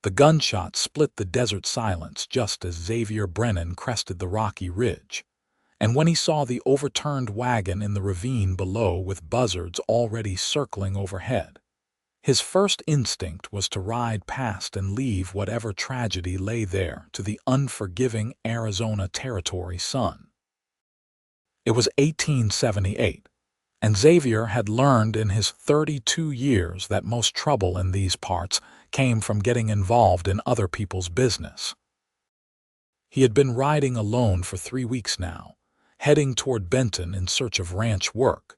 The gunshot split the desert silence just as Xavier Brennan crested the rocky ridge. And when he saw the overturned wagon in the ravine below with buzzards already circling overhead, his first instinct was to ride past and leave whatever tragedy lay there to the unforgiving Arizona Territory sun. It was 1878, and Xavier had learned in his 32 years that most trouble in these parts came from getting involved in other people's business. He had been riding alone for 3 weeks now, heading toward Benton in search of ranch work.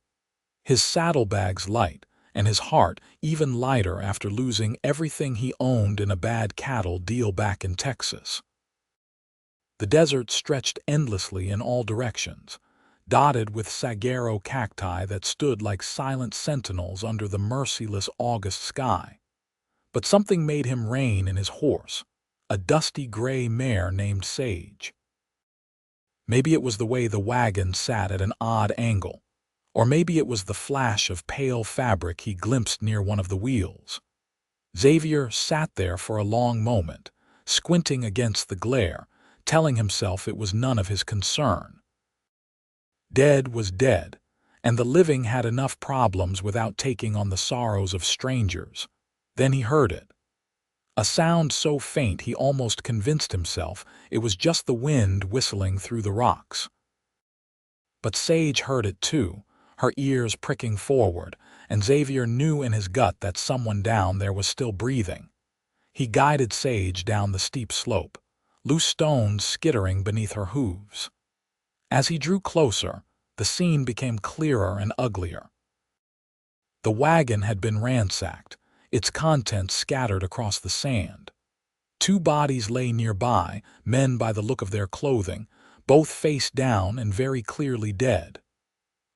His saddlebags light, and his heart even lighter after losing everything he owned in a bad cattle deal back in Texas. The desert stretched endlessly in all directions, dotted with saguaro cacti that stood like silent sentinels under the merciless August sky. But something made him rein in his horse, a dusty gray mare named Sage. Maybe it was the way the wagon sat at an odd angle, or maybe it was the flash of pale fabric he glimpsed near one of the wheels. Xavier sat there for a long moment, squinting against the glare, telling himself it was none of his concern. Dead was dead, and the living had enough problems without taking on the sorrows of strangers. Then he heard it. A sound so faint he almost convinced himself it was just the wind whistling through the rocks. But Sage heard it too, her ears pricking forward, and Xavier knew in his gut that someone down there was still breathing. He guided Sage down the steep slope, loose stones skittering beneath her hooves. As he drew closer, the scene became clearer and uglier. The wagon had been ransacked, its contents scattered across the sand. 2 bodies lay nearby, men by the look of their clothing, both face down and very clearly dead.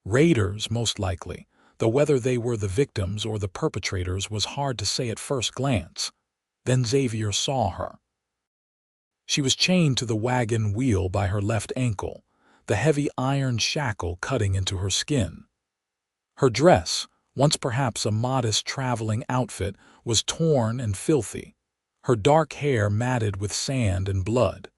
Raiders, most likely, though whether they were the victims or the perpetrators was hard to say at first glance. Then Xavier saw her. She was chained to the wagon wheel by her left ankle, the heavy iron shackle cutting into her skin. Her dress, once perhaps a modest traveling outfit, was torn and filthy, her dark hair matted with sand and blood.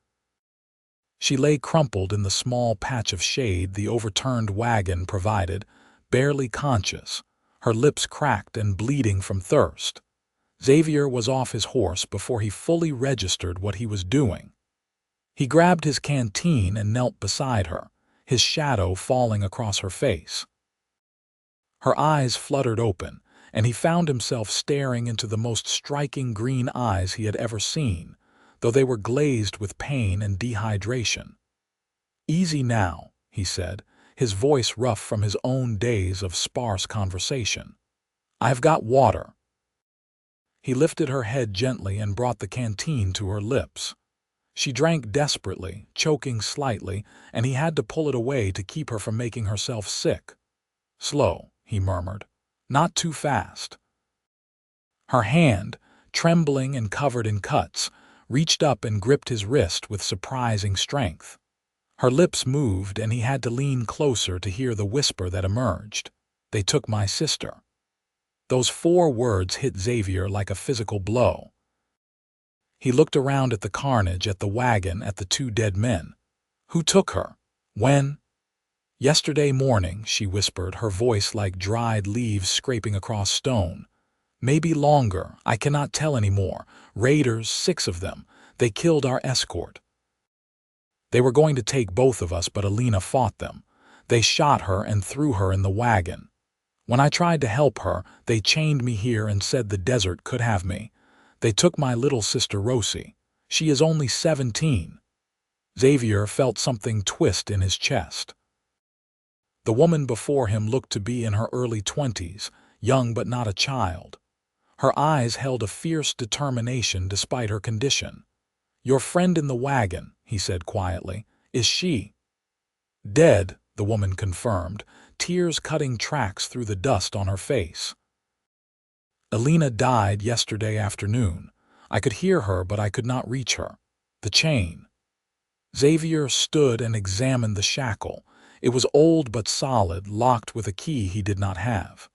She lay crumpled in the small patch of shade the overturned wagon provided, barely conscious, her lips cracked and bleeding from thirst. Xavier was off his horse before he fully registered what he was doing. He grabbed his canteen and knelt beside her, his shadow falling across her face. Her eyes fluttered open, and he found himself staring into the most striking green eyes he had ever seen, though they were glazed with pain and dehydration. "Easy now," he said, his voice rough from his own days of sparse conversation. "I've got water." He lifted her head gently and brought the canteen to her lips. She drank desperately, choking slightly, and he had to pull it away to keep her from making herself sick. "Slow," he murmured. "Not too fast." Her hand, trembling and covered in cuts, reached up and gripped his wrist with surprising strength. Her lips moved, and he had to lean closer to hear the whisper that emerged. "They took my sister." Those 4 words hit Xavier like a physical blow. He looked around at the carnage, at the wagon, at the 2 dead men. "Who took her? When?" "Yesterday morning," she whispered, her voice like dried leaves scraping across stone. "Maybe longer, I cannot tell any more. Raiders, 6 of them. They killed our escort. They were going to take both of us, but Alina fought them. They shot her and threw her in the wagon. When I tried to help her, they chained me here and said the desert could have me. They took my little sister Rosie. She is only 17. Xavier felt something twist in his chest. The woman before him looked to be in her early 20s, young but not a child. Her eyes held a fierce determination despite her condition. "Your friend in the wagon," he said quietly, "is she?" "Dead," the woman confirmed, tears cutting tracks through the dust on her face. "Alina died yesterday afternoon. I could hear her, but I could not reach her. The chain." Xavier stood and examined the shackle. It was old but solid, locked with a key he did not have.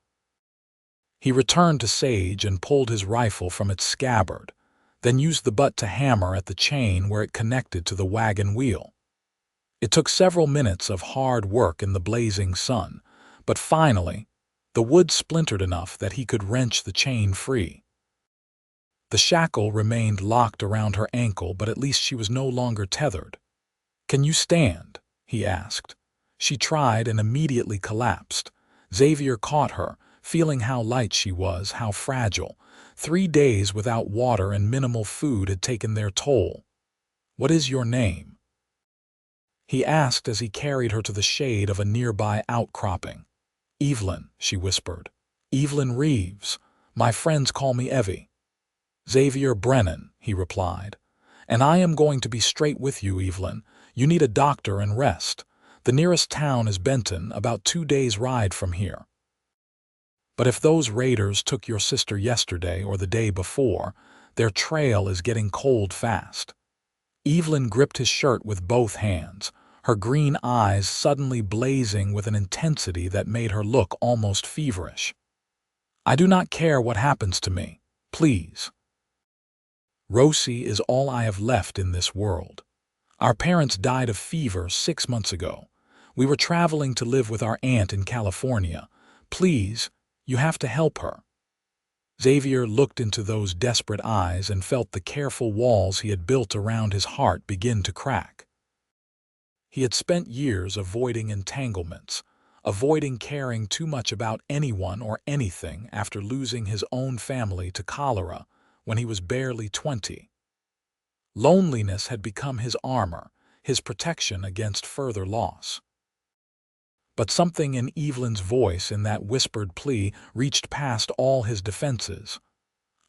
He returned to Sage and pulled his rifle from its scabbard. then used the butt to hammer at the chain where it connected to the wagon wheel. It took several minutes of hard work in the blazing sun, but finally, the wood splintered enough that he could wrench the chain free. The shackle remained locked around her ankle, but at least she was no longer tethered. "Can you stand?" he asked. She tried and immediately collapsed. Xavier caught her, feeling how light she was, how fragile. 3 days without water and minimal food had taken their toll. "What is your name?" he asked as he carried her to the shade of a nearby outcropping. "Evelyn," she whispered. "Evelyn Reeves. My friends call me Evie." "Xavier Brennan," he replied. "And I am going to be straight with you, Evelyn. You need a doctor and rest. The nearest town is Benton, about 2 days' ride from here. But if those raiders took your sister yesterday or the day before, their trail is getting cold fast." Evelyn gripped his shirt with both hands, her green eyes suddenly blazing with an intensity that made her look almost feverish. "I do not care what happens to me. Please. Rosie is all I have left in this world. Our parents died of fever 6 months ago. We were traveling to live with our aunt in California. Please, you have to help her." Xavier looked into those desperate eyes and felt the careful walls he had built around his heart begin to crack. He had spent years avoiding entanglements, avoiding caring too much about anyone or anything after losing his own family to cholera when he was barely 20. Loneliness had become his armor, his protection against further loss. But something in Evelyn's voice, in that whispered plea, reached past all his defenses.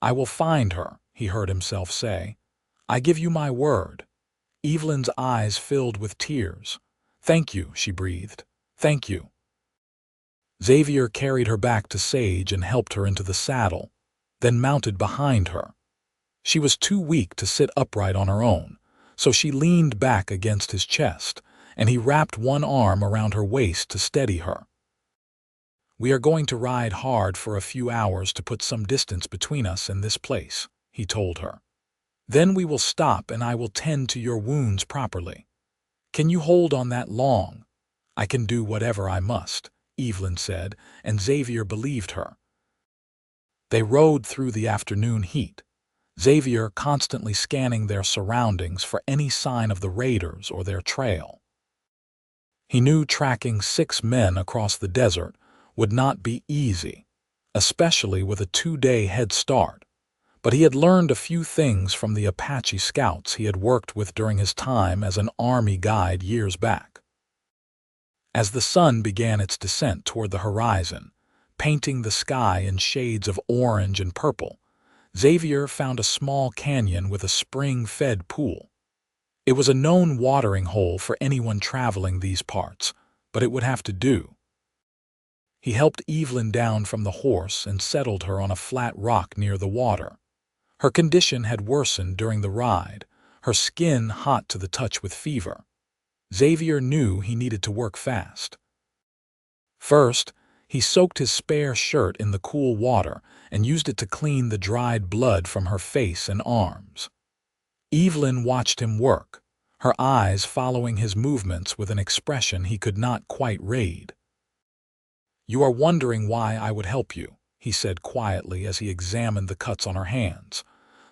"I will find her," he heard himself say. "I give you my word." Evelyn's eyes filled with tears. "Thank you," she breathed. "Thank you." Xavier carried her back to Sage and helped her into the saddle, then mounted behind her. She was too weak to sit upright on her own, so she leaned back against his chest, and he wrapped one arm around her waist to steady her. "We are going to ride hard for a few hours to put some distance between us and this place," he told her. "Then we will stop and I will tend to your wounds properly. Can you hold on that long?" "I can do whatever I must," Evelyn said, and Xavier believed her. They rode through the afternoon heat, Xavier constantly scanning their surroundings for any sign of the raiders or their trail. He knew tracking 6 men across the desert would not be easy, especially with a 2-day head start, but he had learned a few things from the Apache scouts he had worked with during his time as an army guide years back. As the sun began its descent toward the horizon, painting the sky in shades of orange and purple, Xavier found a small canyon with a spring-fed pool. It was a known watering hole for anyone traveling these parts, but it would have to do. He helped Evelyn down from the horse and settled her on a flat rock near the water. Her condition had worsened during the ride, her skin hot to the touch with fever. Xavier knew he needed to work fast. First, he soaked his spare shirt in the cool water and used it to clean the dried blood from her face and arms. Evelyn watched him work, her eyes following his movements with an expression he could not quite read. "You are wondering why I would help you," he said quietly as he examined the cuts on her hands.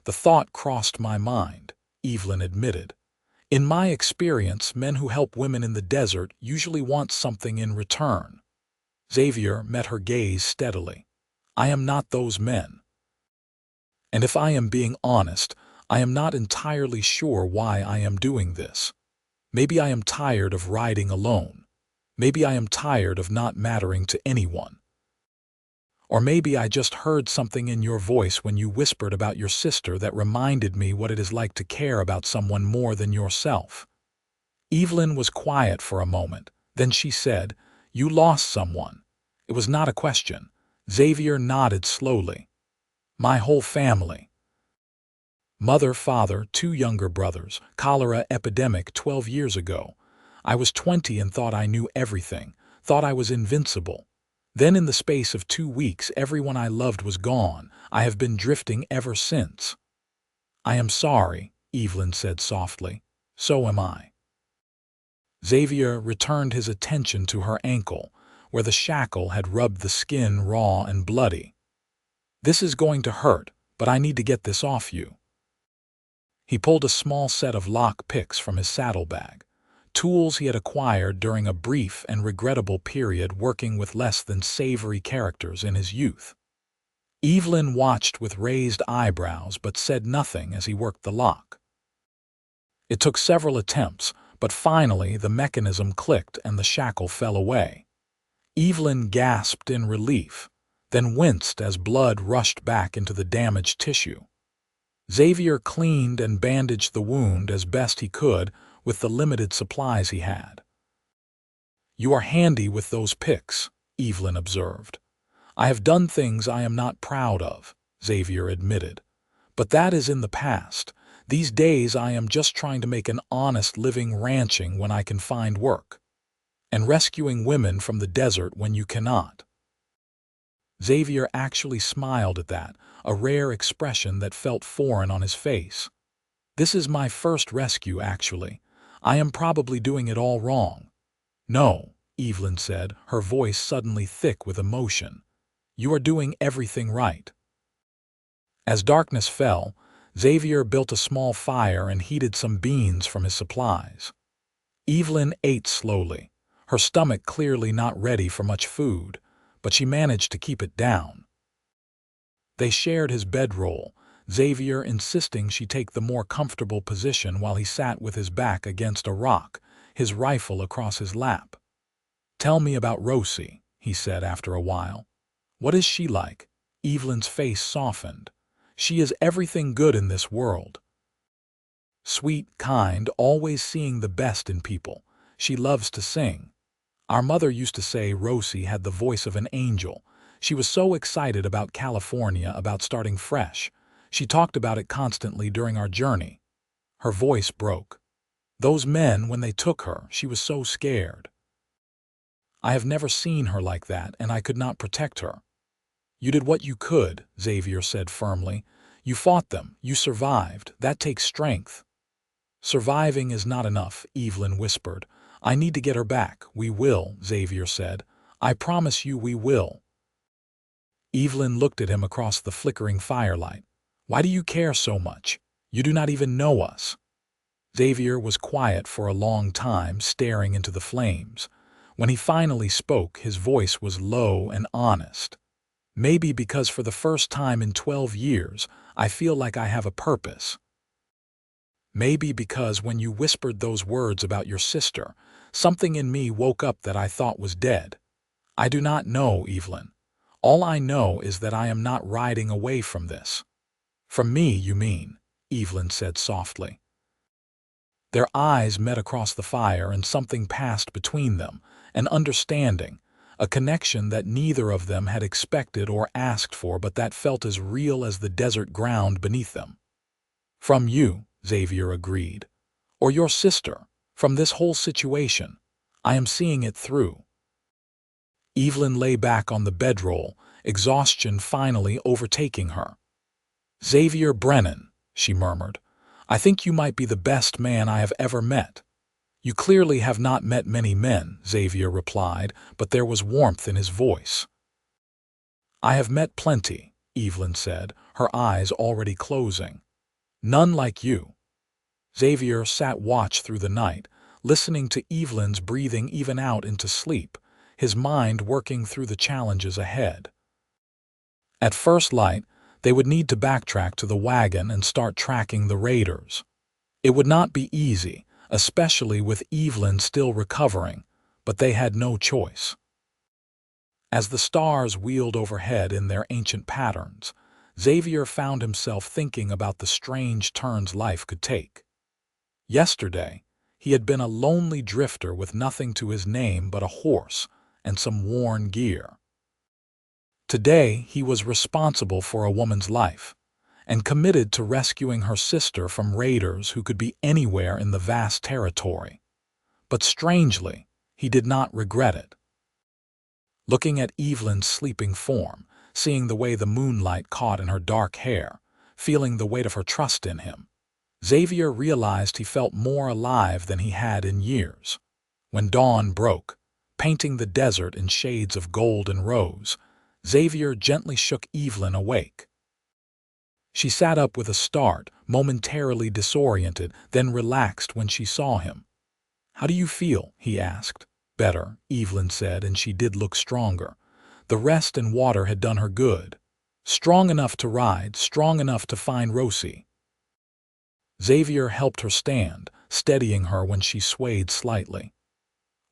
"The thought crossed my mind," Evelyn admitted. "In my experience, men who help women in the desert usually want something in return." Xavier met her gaze steadily. "I am not those men. And if I am being honest, I am not entirely sure why I am doing this. Maybe I am tired of riding alone. Maybe I am tired of not mattering to anyone. Or maybe I just heard something in your voice when you whispered about your sister that reminded me what it is like to care about someone more than yourself." Evelyn was quiet for a moment. Then she said, "You lost someone." It was not a question. Xavier nodded slowly. "My whole family. Mother, father, 2 younger brothers, cholera epidemic 12 years ago. I was 20 and thought I knew everything, thought I was invincible. Then in the space of 2 weeks, everyone I loved was gone. I have been drifting ever since. I am sorry, Evelyn said softly. So am I. Xavier returned his attention to her ankle, where the shackle had rubbed the skin raw and bloody. This is going to hurt, but I need to get this off you. He pulled a small set of lock picks from his saddlebag, tools he had acquired during a brief and regrettable period working with less than savory characters in his youth. Evelyn watched with raised eyebrows but said nothing as he worked the lock. It took several attempts, but finally the mechanism clicked and the shackle fell away. Evelyn gasped in relief, then winced as blood rushed back into the damaged tissue. Xavier cleaned and bandaged the wound as best he could with the limited supplies he had. You are handy with those picks, Evelyn observed. I have done things I am not proud of, Xavier admitted. But that is in the past. These days I am just trying to make an honest living ranching when I can find work, and rescuing women from the desert when you cannot. Xavier actually smiled at that, a rare expression that felt foreign on his face. This is my first rescue, actually. I am probably doing it all wrong. No, Evelyn said, her voice suddenly thick with emotion. You are doing everything right. As darkness fell, Xavier built a small fire and heated some beans from his supplies. Evelyn ate slowly, her stomach clearly not ready for much food, but she managed to keep it down. They shared his bedroll, Xavier insisting she take the more comfortable position while he sat with his back against a rock, his rifle across his lap. Tell me about Rosie, he said after a while. What is she like? Evelyn's face softened. She is everything good in this world. Sweet, kind, always seeing the best in people. She loves to sing. Our mother used to say Rosie had the voice of an angel. She was so excited about California, about starting fresh. She talked about it constantly during our journey. Her voice broke. Those men, when they took her, she was so scared. I have never seen her like that, and I could not protect her. You did what you could, Xavier said firmly. You fought them. You survived. That takes strength. Surviving is not enough, Evelyn whispered. I need to get her back. We will, Xavier said. I promise you we will. Evelyn looked at him across the flickering firelight. Why do you care so much? You do not even know us. Xavier was quiet for a long time, staring into the flames. When he finally spoke, his voice was low and honest. Maybe because for the first time in 12 years, I feel like I have a purpose. Maybe because when you whispered those words about your sister, something in me woke up that I thought was dead. I do not know, Evelyn. All I know is that I am not riding away from this. From me, you mean, Evelyn said softly. Their eyes met across the fire and something passed between them, an understanding, a connection that neither of them had expected or asked for, but that felt as real as the desert ground beneath them. From you, Xavier agreed. Or your sister, from this whole situation. I am seeing it through. Evelyn lay back on the bedroll, exhaustion finally overtaking her. Xavier Brennan, she murmured, I think you might be the best man I have ever met. You clearly have not met many men, Xavier replied, but there was warmth in his voice. I have met plenty, Evelyn said, her eyes already closing. None like you. Xavier sat watch through the night, listening to Evelyn's breathing even out into sleep, his mind working through the challenges ahead. At first light, they would need to backtrack to the wagon and start tracking the raiders. It would not be easy, especially with Evelyn still recovering, but they had no choice. As the stars wheeled overhead in their ancient patterns, Xavier found himself thinking about the strange turns life could take. Yesterday, he had been a lonely drifter with nothing to his name but a horse and some worn gear. Today, he was responsible for a woman's life, and committed to rescuing her sister from raiders who could be anywhere in the vast territory. But strangely, he did not regret it. Looking at Evelyn's sleeping form, seeing the way the moonlight caught in her dark hair, feeling the weight of her trust in him. Xavier realized he felt more alive than he had in years. When dawn broke, painting the desert in shades of gold and rose, Xavier gently shook Evelyn awake. She sat up with a start, momentarily disoriented, then relaxed when she saw him. "How do you feel?" he asked. "Better," Evelyn said, and she did look stronger. The rest and water had done her good. Strong enough to ride, strong enough to find Rosie. Xavier helped her stand, steadying her when she swayed slightly.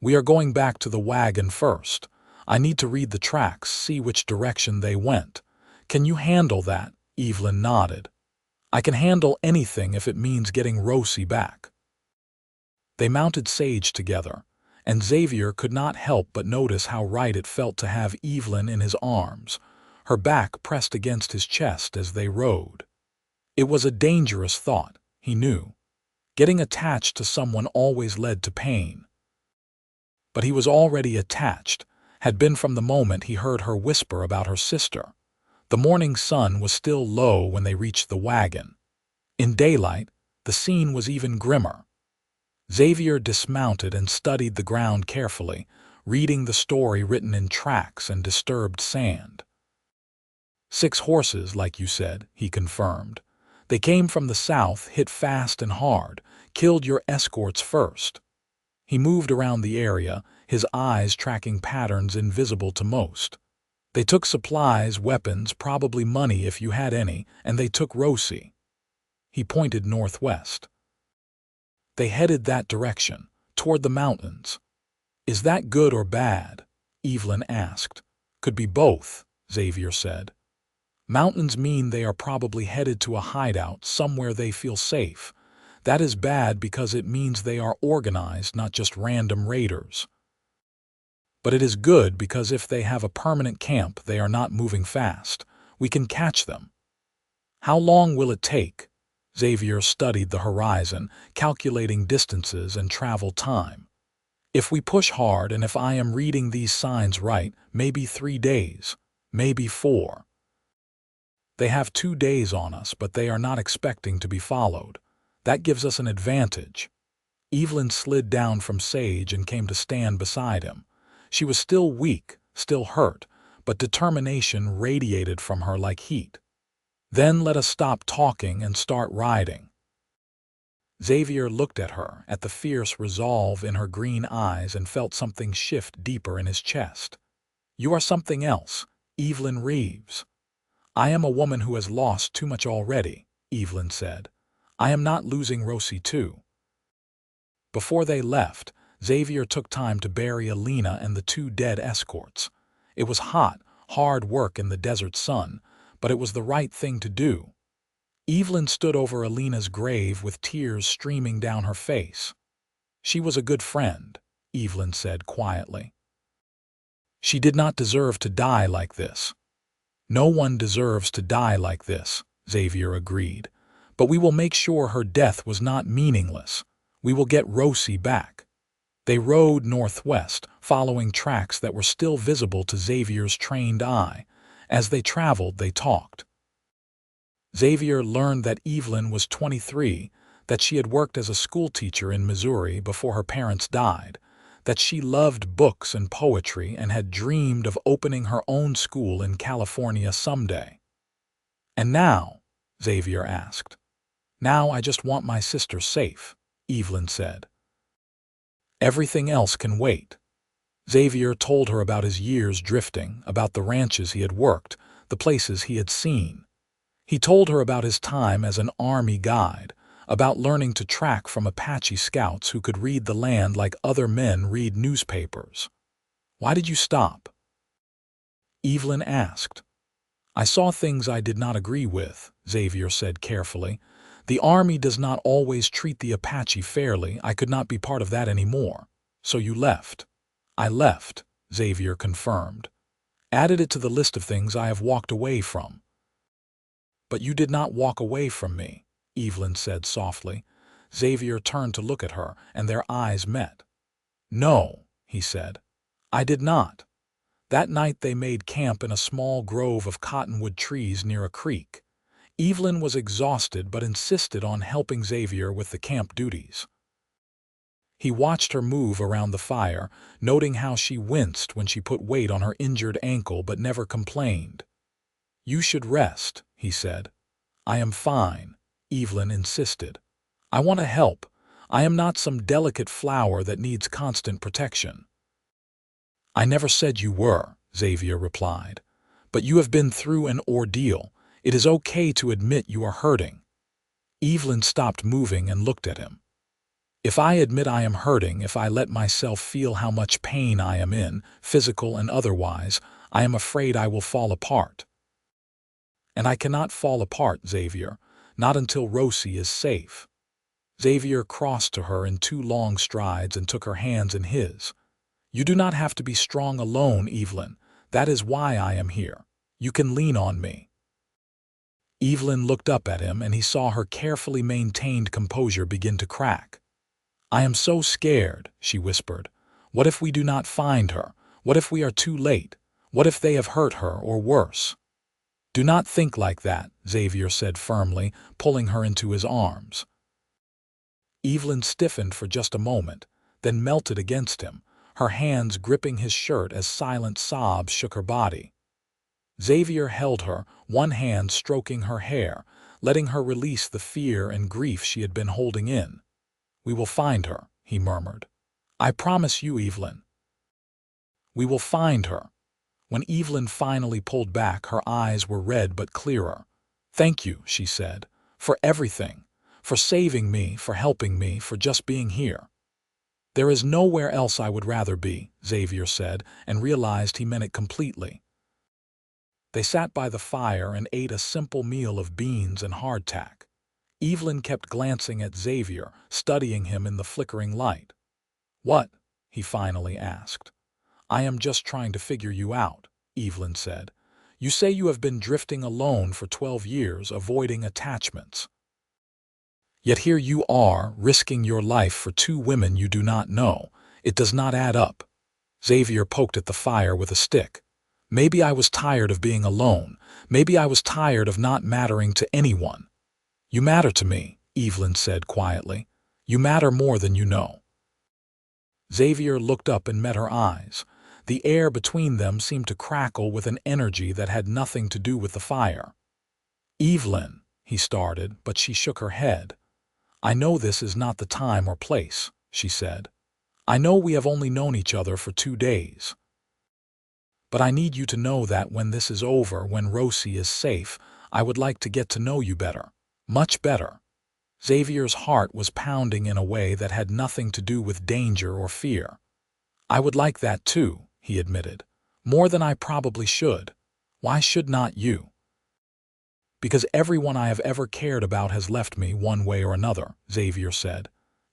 "We are going back to the wagon first. I need to read the tracks, see which direction they went. Can you handle that?" Evelyn nodded. "I can handle anything if it means getting Rosie back." They mounted Sage together, and Xavier could not help but notice how right it felt to have Evelyn in his arms, her back pressed against his chest as they rode. It was a dangerous thought, he knew. Getting attached to someone always led to pain. But he was already attached, had been from the moment he heard her whisper about her sister. The morning sun was still low when they reached the wagon. In daylight, the scene was even grimmer. Xavier dismounted and studied the ground carefully, reading the story written in tracks and disturbed sand. 6 horses, like you said, he confirmed. They came from the south, hit fast and hard, killed your escorts first. He moved around the area, his eyes tracking patterns invisible to most. They took supplies, weapons, probably money if you had any, and they took Rosie. He pointed northwest. They headed that direction, toward the mountains. "Is that good or bad?" Evelyn asked. "Could be both," Xavier said. "Mountains mean they are probably headed to a hideout, somewhere they feel safe. That is bad because it means they are organized, not just random raiders. But it is good because if they have a permanent camp, they are not moving fast. We can catch them." "How long will it take?" Xavier studied the horizon, calculating distances and travel time. "If we push hard and if I am reading these signs right, maybe 3 days, maybe 4. They have 2 days on us, but they are not expecting to be followed. That gives us an advantage." Evelyn slid down from Sage and came to stand beside him. She was still weak, still hurt, but determination radiated from her like heat. "Then let us stop talking and start riding." Xavier looked at her, at the fierce resolve in her green eyes, and felt something shift deeper in his chest. "You are something else, Evelyn Reeves." "I am a woman who has lost too much already," Evelyn said. "I am not losing Rosie too." Before they left, Xavier took time to bury Alina and the 2 dead escorts. It was hot, hard work in the desert sun, but it was the right thing to do. Evelyn stood over Alina's grave with tears streaming down her face. "She was a good friend," Evelyn said quietly. "She did not deserve to die like this." "No one deserves to die like this," Xavier agreed. "But we will make sure her death was not meaningless. We will get Rosie back." They rode northwest, following tracks that were still visible to Xavier's trained eye. As they traveled, they talked. Xavier learned that Evelyn was 23, that she had worked as a schoolteacher in Missouri before her parents died, that she loved books and poetry and had dreamed of opening her own school in California someday. "And now?" Xavier asked. "Now I just want my sister safe," Evelyn said. "Everything else can wait." Xavier told her about his years drifting, about the ranches he had worked, the places he had seen. He told her about his time as an army guide, about learning to track from Apache scouts who could read the land like other men read newspapers. "Why did you stop?" Evelyn asked. "I saw things I did not agree with," Xavier said carefully. "The army does not always treat the Apache fairly. I could not be part of that anymore. So you left." "I left," Xavier confirmed. "Added it to the list of things I have walked away from." "But you did not walk away from me," Evelyn said softly. Xavier turned to look at her, and their eyes met. "No," he said. "I did not." That night they made camp in a small grove of cottonwood trees near a creek. Evelyn was exhausted but insisted on helping Xavier with the camp duties. He watched her move around the fire, noting how she winced when she put weight on her injured ankle but never complained. "You should rest," he said. "I am fine," Evelyn insisted. "I want to help. I am not some delicate flower that needs constant protection." "I never said you were," Xavier replied. "But you have been through an ordeal. It is okay to admit you are hurting." Evelyn stopped moving and looked at him. "If I admit I am hurting, if I let myself feel how much pain I am in, physical and otherwise, I am afraid I will fall apart." "And I cannot fall apart, Xavier, not until Rosie is safe." Xavier crossed to her in 2 long strides and took her hands in his. "You do not have to be strong alone, Evelyn. That is why I am here. You can lean on me." Evelyn looked up at him, and he saw her carefully maintained composure begin to crack. "I am so scared," she whispered. "What if we do not find her? What if we are too late? What if they have hurt her, or worse?" "Do not think like that," Xavier said firmly, pulling her into his arms. Evelyn stiffened for just a moment, then melted against him, her hands gripping his shirt as silent sobs shook her body. Xavier held her, one hand stroking her hair, letting her release the fear and grief she had been holding in. "We will find her," he murmured. "I promise you, Evelyn. We will find her." When Evelyn finally pulled back, her eyes were red but clearer. "Thank you," she said, "for everything, for saving me, for helping me, for just being here." "There is nowhere else I would rather be," Xavier said, and realized he meant it completely. They sat by the fire and ate a simple meal of beans and hardtack. Evelyn kept glancing at Xavier, studying him in the flickering light. "What?" he finally asked. "I am just trying to figure you out," Evelyn said. "You say you have been drifting alone for 12 years, avoiding attachments. Yet here you are, risking your life for 2 women you do not know. It does not add up." Xavier poked at the fire with a stick. "Maybe I was tired of being alone. Maybe I was tired of not mattering to anyone." "You matter to me," Evelyn said quietly. "You matter more than you know." Xavier looked up and met her eyes. The air between them seemed to crackle with an energy that had nothing to do with the fire. "Evelyn," he started, but she shook her head. "I know this is not the time or place," she said. "I know we have only known each other for 2 days. But I need you to know that when this is over, when Rosie is safe, I would like to get to know you better. Much better." Xavier's heart was pounding in a way that had nothing to do with danger or fear. "I would like that too," he admitted. "More than I probably should. Why should not you?" "Because everyone I have ever cared about has left me one way or another," Xavier said.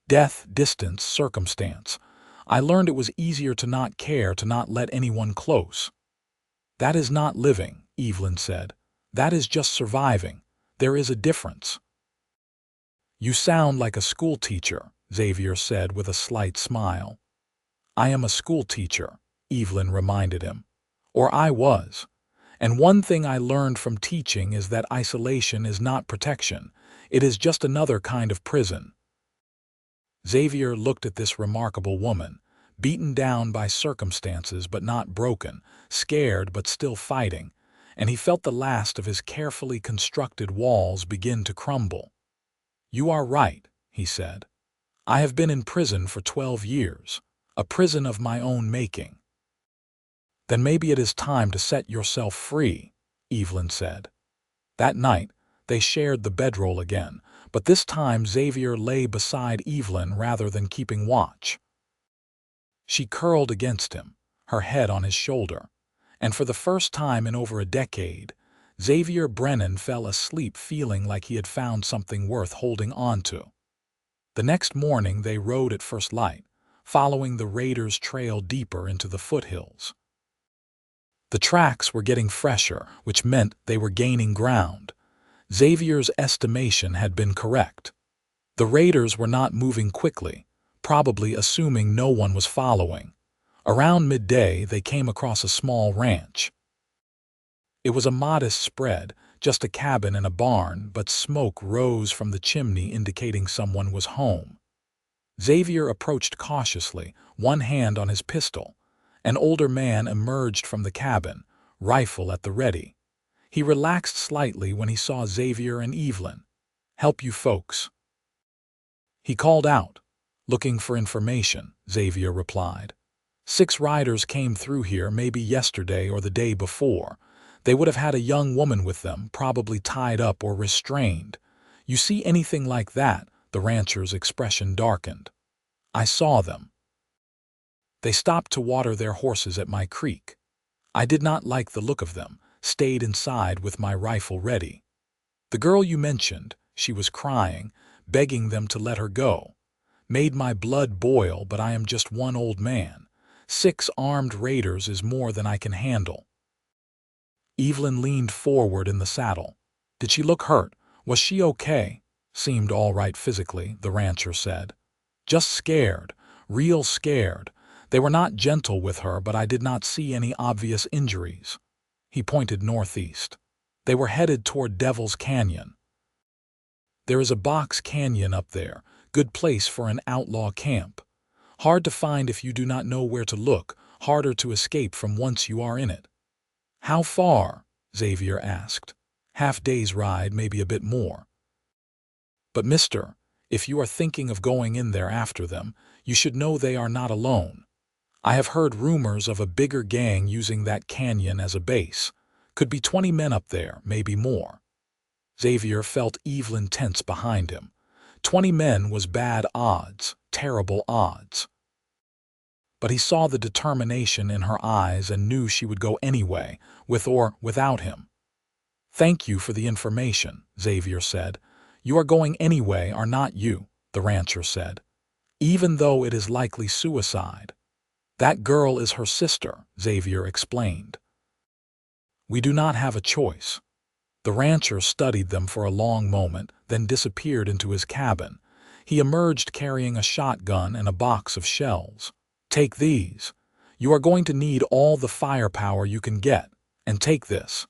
"Death, distance, circumstance. I learned it was easier to not care, to not let anyone close." "That is not living," Evelyn said. "That is just surviving. There is a difference." "You sound like a school teacher," Xavier said with a slight smile. "I am a school teacher," Evelyn reminded him. "Or I was. And one thing I learned from teaching is that isolation is not protection. It is just another kind of prison." Xavier looked at this remarkable woman, beaten down by circumstances but not broken, scared but still fighting, and he felt the last of his carefully constructed walls begin to crumble. "You are right," he said. "I have been in prison for 12 years, a prison of my own making." "Then maybe it is time to set yourself free," Evelyn said. That night, they shared the bedroll again, but this time Xavier lay beside Evelyn rather than keeping watch. She curled against him, her head on his shoulder, and for the first time in over a decade, Xavier Brennan fell asleep feeling like he had found something worth holding on to. The next morning they rode at first light, following the raiders' trail deeper into the foothills. The tracks were getting fresher, which meant they were gaining ground. Xavier's estimation had been correct. The raiders were not moving quickly, probably assuming no one was following. Around midday, they came across a small ranch. It was a modest spread, just a cabin and a barn, but smoke rose from the chimney indicating someone was home. Xavier approached cautiously, one hand on his pistol. An older man emerged from the cabin, rifle at the ready. He relaxed slightly when he saw Xavier and Evelyn. "Help you folks," he called out. "Looking for information," Xavier replied. "6 riders came through here maybe yesterday or the day before. They would have had a young woman with them, probably tied up or restrained. You see anything like that?" The rancher's expression darkened. "I saw them. They stopped to water their horses at my creek. I did not like the look of them, stayed inside with my rifle ready. The girl you mentioned, she was crying, begging them to let her go. Made my blood boil, but I am just one old man. 6 armed raiders is more than I can handle." Evelyn leaned forward in the saddle. "Did she look hurt? Was she okay?" "Seemed all right physically," the rancher said. "Just scared, real scared. They were not gentle with her, but I did not see any obvious injuries." He pointed northeast. They were headed toward Devil's Canyon. "There is a box canyon up there, good place for an outlaw camp. Hard to find if you do not know where to look, harder to escape from once you are in it." "How far?" Xavier asked. "Half-day's ride, maybe a bit more." "But mister, if you are thinking of going in there after them, you should know they are not alone. I have heard rumors of a bigger gang using that canyon as a base. Could be 20 men up there, maybe more." Xavier felt Evelyn tense behind him. 20 men was bad odds, terrible odds. But he saw the determination in her eyes and knew she would go anyway, with or without him. "Thank you for the information," Xavier said. "You are going anyway, are not you?" the rancher said. "Even though it is likely suicide." "That girl is her sister," Xavier explained. "We do not have a choice." The rancher studied them for a long moment, then disappeared into his cabin. He emerged carrying a shotgun and a box of shells. "Take these. You are going to need all the firepower you can get, and take this."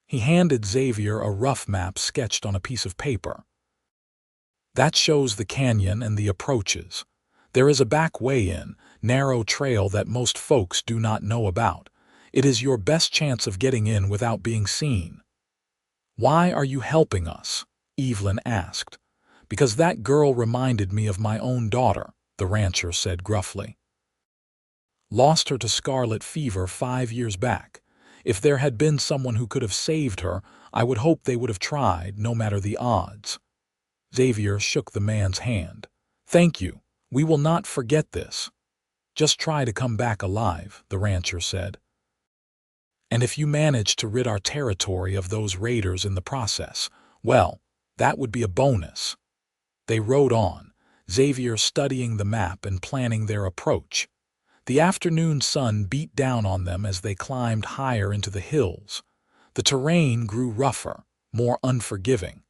He handed Xavier a rough map sketched on a piece of paper. "That shows the canyon and the approaches. There is a back way in, narrow trail that most folks do not know about. It is your best chance of getting in without being seen." "Why are you helping us?" Evelyn asked. "Because that girl reminded me of my own daughter," the rancher said gruffly. "Lost her to scarlet fever 5 years back. If there had been someone who could have saved her, I would hope they would have tried, no matter the odds." Xavier shook the man's hand. "Thank you. We will not forget this." "Just try to come back alive," the rancher said. "And if you manage to rid our territory of those raiders in the process, well, that would be a bonus." They rode on, Xavier studying the map and planning their approach. The afternoon sun beat down on them as they climbed higher into the hills. The terrain grew rougher, more unforgiving.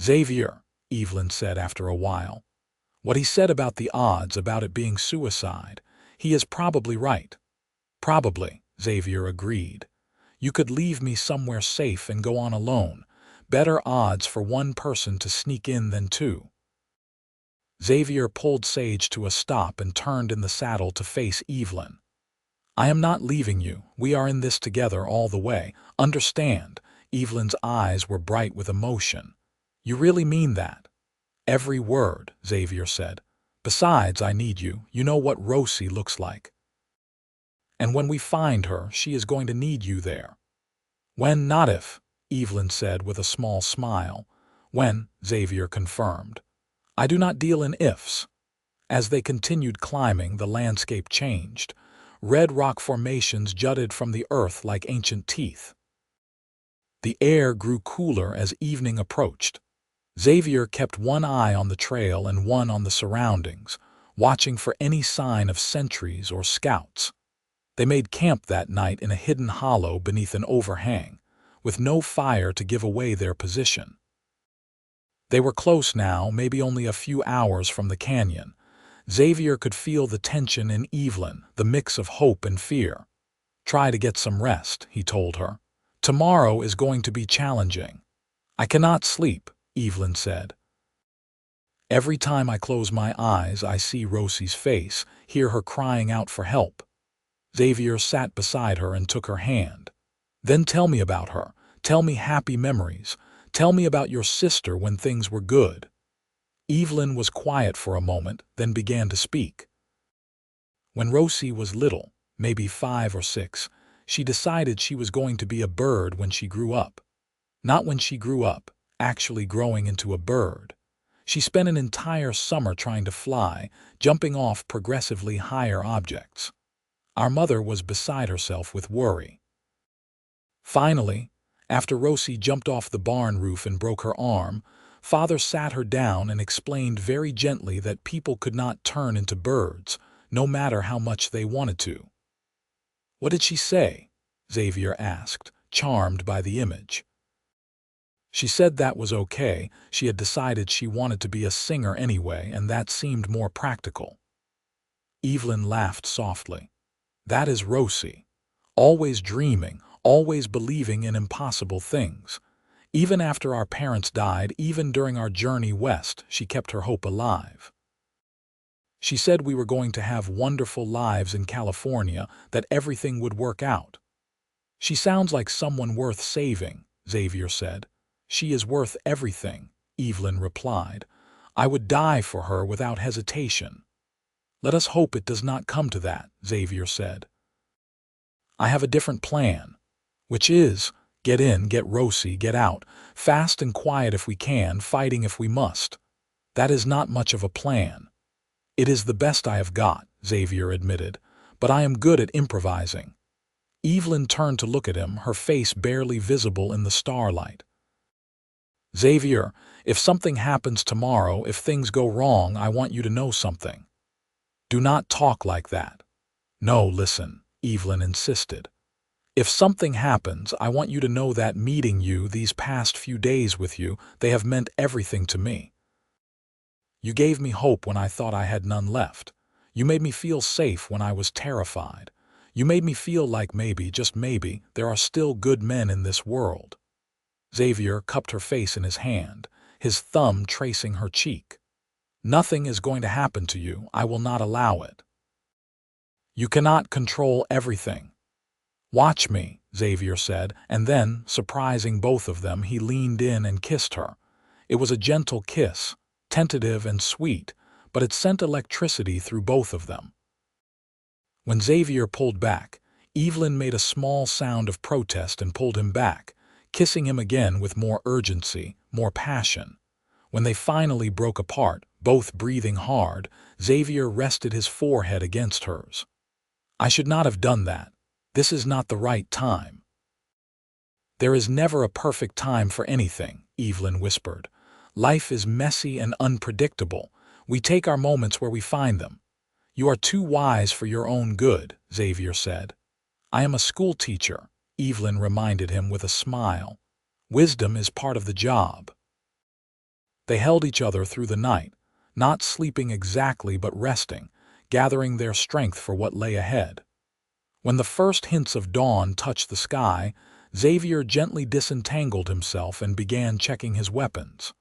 "Xavier," Evelyn said after a while, "what he said about the odds, about it being suicide, he is probably right." "Probably," Xavier agreed. "You could leave me somewhere safe and go on alone. Better odds for one person to sneak in than 2. Xavier pulled Sage to a stop and turned in the saddle to face Evelyn. "I am not leaving you. We are in this together all the way. Understand?" Evelyn's eyes were bright with emotion. "You really mean that?" "Every word," Xavier said. "Besides, I need you. You know what Rosie looks like. And when we find her, she is going to need you there." "When, not if," Evelyn said with a small smile. "When," Xavier confirmed. "I do not deal in ifs." As they continued climbing, the landscape changed. Red rock formations jutted from the earth like ancient teeth. The air grew cooler as evening approached. Xavier kept one eye on the trail and one on the surroundings, watching for any sign of sentries or scouts. They made camp that night in a hidden hollow beneath an overhang, with no fire to give away their position. They were close now, maybe only a few hours from the canyon. Xavier could feel the tension in Evelyn, the mix of hope and fear. "Try to get some rest," he told her. Tomorrow is going to be challenging. I cannot sleep, Evelyn said. Every time I close my eyes, I see Rosie's face, hear her crying out for help. Xavier sat beside her and took her hand. Then tell me about her. Tell me happy memories. Tell me about your sister when things were good. Evelyn was quiet for a moment, then began to speak. When Rosie was little, maybe 5 or 6, she decided she was going to be a bird when she grew up. Not when she grew up, actually growing into a bird. She spent an entire summer trying to fly, jumping off progressively higher objects. Our mother was beside herself with worry. Finally, after Rosie jumped off the barn roof and broke her arm, Father sat her down and explained very gently that people could not turn into birds, no matter how much they wanted to. What did she say? Xavier asked, charmed by the image. She said that was okay. She had decided she wanted to be a singer anyway, and that seemed more practical. Evelyn laughed softly. That is Rosie. Always dreaming, always believing in impossible things. Even after our parents died, even during our journey west, she kept her hope alive. She said we were going to have wonderful lives in California, that everything would work out. She sounds like someone worth saving, Xavier said. She is worth everything, Evelyn replied. I would die for her without hesitation. Let us hope it does not come to that, Xavier said. I have a different plan, which is, get in, get Rosie, get out, fast and quiet if we can, fighting if we must. That is not much of a plan. It is the best I have got, Xavier admitted, but I am good at improvising. Evelyn turned to look at him, her face barely visible in the starlight. Xavier, if something happens tomorrow, if things go wrong, I want you to know something. Do not talk like that. No, listen, Evelyn insisted. If something happens, I want you to know that meeting you, these past few days with you, they have meant everything to me. You gave me hope when I thought I had none left. You made me feel safe when I was terrified. You made me feel like maybe, just maybe, there are still good men in this world. Xavier cupped her face in his hand, his thumb tracing her cheek. Nothing is going to happen to you. I will not allow it. You cannot control everything. Watch me, Xavier said, and then, surprising both of them, he leaned in and kissed her. It was a gentle kiss, tentative and sweet, but it sent electricity through both of them. When Xavier pulled back, Evelyn made a small sound of protest and pulled him back, kissing him again with more urgency, more passion. When they finally broke apart, both breathing hard, Xavier rested his forehead against hers. I should not have done that. This is not the right time. There is never a perfect time for anything, Evelyn whispered. Life is messy and unpredictable. We take our moments where we find them. You are too wise for your own good, Xavier said. I am a school teacher, Evelyn reminded him with a smile. Wisdom is part of the job. They held each other through the night, not sleeping exactly but resting, gathering their strength for what lay ahead. When the first hints of dawn touched the sky, Xavier gently disentangled himself and began checking his weapons.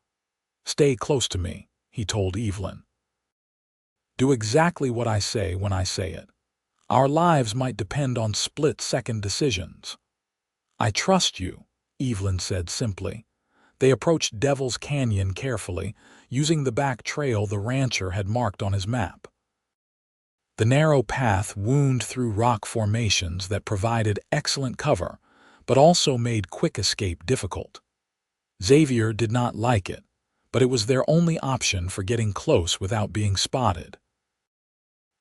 Stay close to me, he told Evelyn. Do exactly what I say when I say it. Our lives might depend on split-second decisions. I trust you, Evelyn said simply. They approached Devil's Canyon carefully, using the back trail the rancher had marked on his map. The narrow path wound through rock formations that provided excellent cover, but also made quick escape difficult. Xavier did not like it, but it was their only option for getting close without being spotted.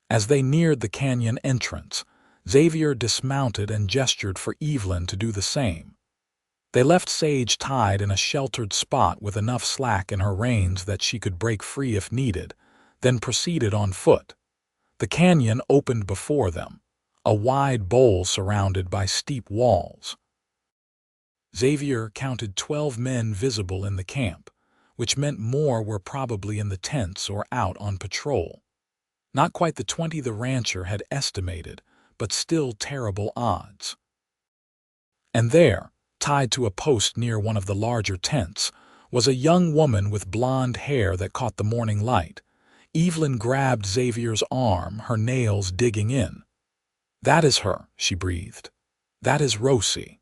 As they neared the canyon entrance, Xavier dismounted and gestured for Evelyn to do the same. They left Sage tied in a sheltered spot with enough slack in her reins that she could break free if needed, then proceeded on foot. The canyon opened before them, a wide bowl surrounded by steep walls. Xavier counted 12 men visible in the camp, which meant more were probably in the tents or out on patrol. Not quite the 20 the rancher had estimated, but still terrible odds. And there, Tied to a post near one of the larger tents was a young woman with blonde hair that caught the morning light. Evelyn grabbed Xavier's arm, her nails digging in. "That is her," she breathed. "That is Rosie."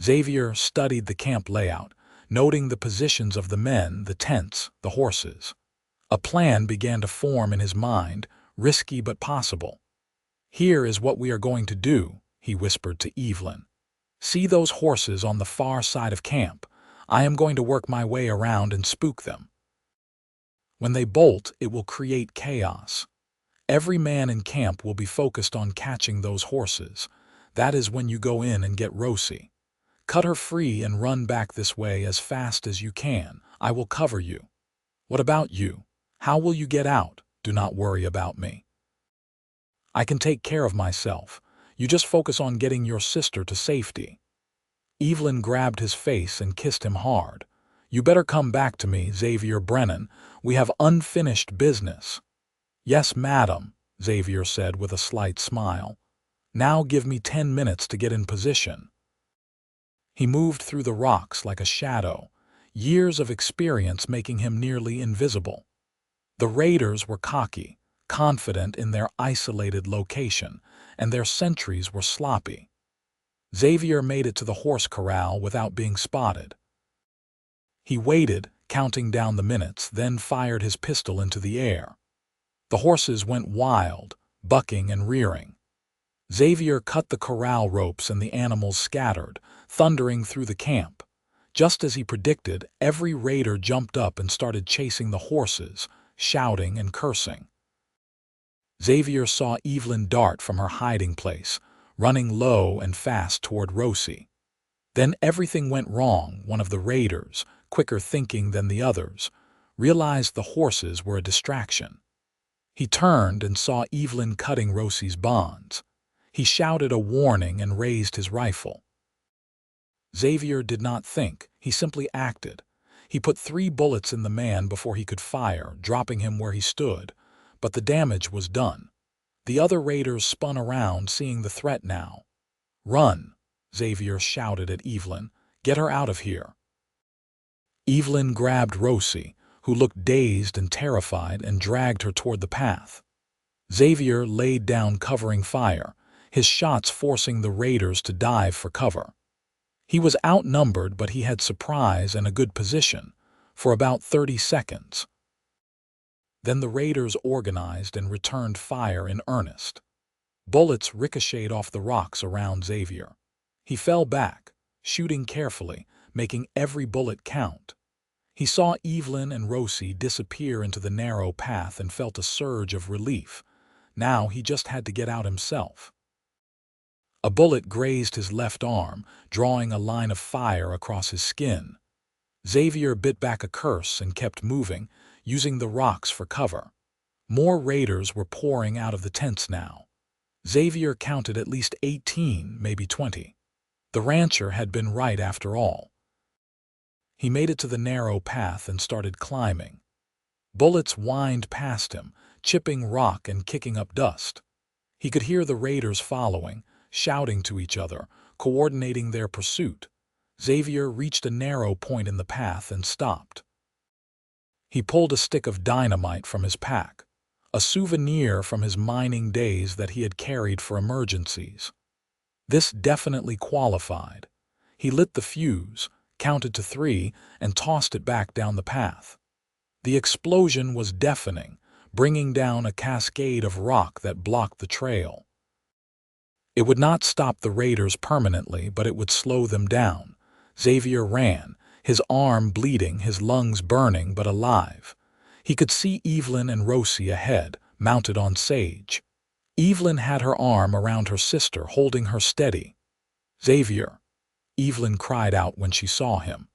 Xavier studied the camp layout, noting the positions of the men, the tents, the horses. A plan began to form in his mind, risky but possible. "Here is what we are going to do," he whispered to Evelyn. "See those horses on the far side of camp? I am going to work my way around and spook them. When they bolt, it will create chaos. Every man in camp will be focused on catching those horses. That is when you go in and get Rosie. Cut her free and run back this way as fast as you can. I will cover you. What about you? How will you get out? Do not worry about me. I can take care of myself. You just focus on getting your sister to safety." Evelyn grabbed his face and kissed him hard. "You better come back to me, Xavier Brennan. We have unfinished business." "Yes, madam," Xavier said with a slight smile. "Now give me 10 minutes to get in position." He moved through the rocks like a shadow, years of experience making him nearly invisible. The raiders were cocky, confident in their isolated location, and their sentries were sloppy. Xavier made it to the horse corral without being spotted. He waited, counting down the minutes, then fired his pistol into the air. The horses went wild, bucking and rearing. Xavier cut the corral ropes and the animals scattered, thundering through the camp. Just as he predicted, every raider jumped up and started chasing the horses, shouting and cursing. Xavier saw Evelyn dart from her hiding place, running low and fast toward Rosie. Then everything went wrong. One of the raiders, quicker thinking than the others, realized the horses were a distraction. He turned and saw Evelyn cutting Rosie's bonds. He shouted a warning and raised his rifle. Xavier did not think, he simply acted. He put 3 bullets in the man before he could fire, dropping him where he stood, but the damage was done. The other raiders spun around, seeing the threat now. "Run!" Xavier shouted at Evelyn. "Get her out of here." Evelyn grabbed Rosie, who looked dazed and terrified, and dragged her toward the path. Xavier laid down covering fire, his shots forcing the raiders to dive for cover. He was outnumbered, but he had surprise and a good position for about 30 seconds. Then the raiders organized and returned fire in earnest. Bullets ricocheted off the rocks around Xavier. He fell back, shooting carefully, making every bullet count. He saw Evelyn and Rosie disappear into the narrow path and felt a surge of relief. Now he just had to get out himself. A bullet grazed his left arm, drawing a line of fire across his skin. Xavier bit back a curse and kept moving, using the rocks for cover. More raiders were pouring out of the tents now. Xavier counted at least 18, maybe 20. The rancher had been right after all. He made it to the narrow path and started climbing. Bullets whined past him, chipping rock and kicking up dust. He could hear the raiders following, shouting to each other, coordinating their pursuit. Xavier reached a narrow point in the path and stopped. He pulled a stick of dynamite from his pack, a souvenir from his mining days that he had carried for emergencies. This definitely qualified. He lit the fuse, counted to 3, and tossed it back down the path. The explosion was deafening, bringing down a cascade of rock that blocked the trail. It would not stop the raiders permanently, but it would slow them down. Xavier ran, his arm bleeding, his lungs burning but alive. He could see Evelyn and Rosie ahead, mounted on Sage. Evelyn had her arm around her sister, holding her steady. "Xavier!" Evelyn cried out when she saw him.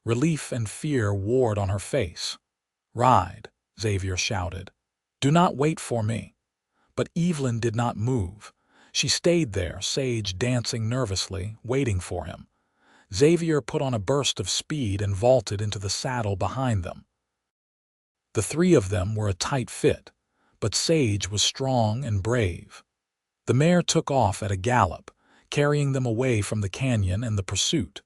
Relief and fear warred on her face. "Ride," Xavier shouted. "Do not wait for me." But Evelyn did not move. She stayed there, Sage dancing nervously, waiting for him. Xavier put on a burst of speed and vaulted into the saddle behind them. The 3 of them were a tight fit, but Sage was strong and brave. The mare took off at a gallop, carrying them away from the canyon and the pursuit.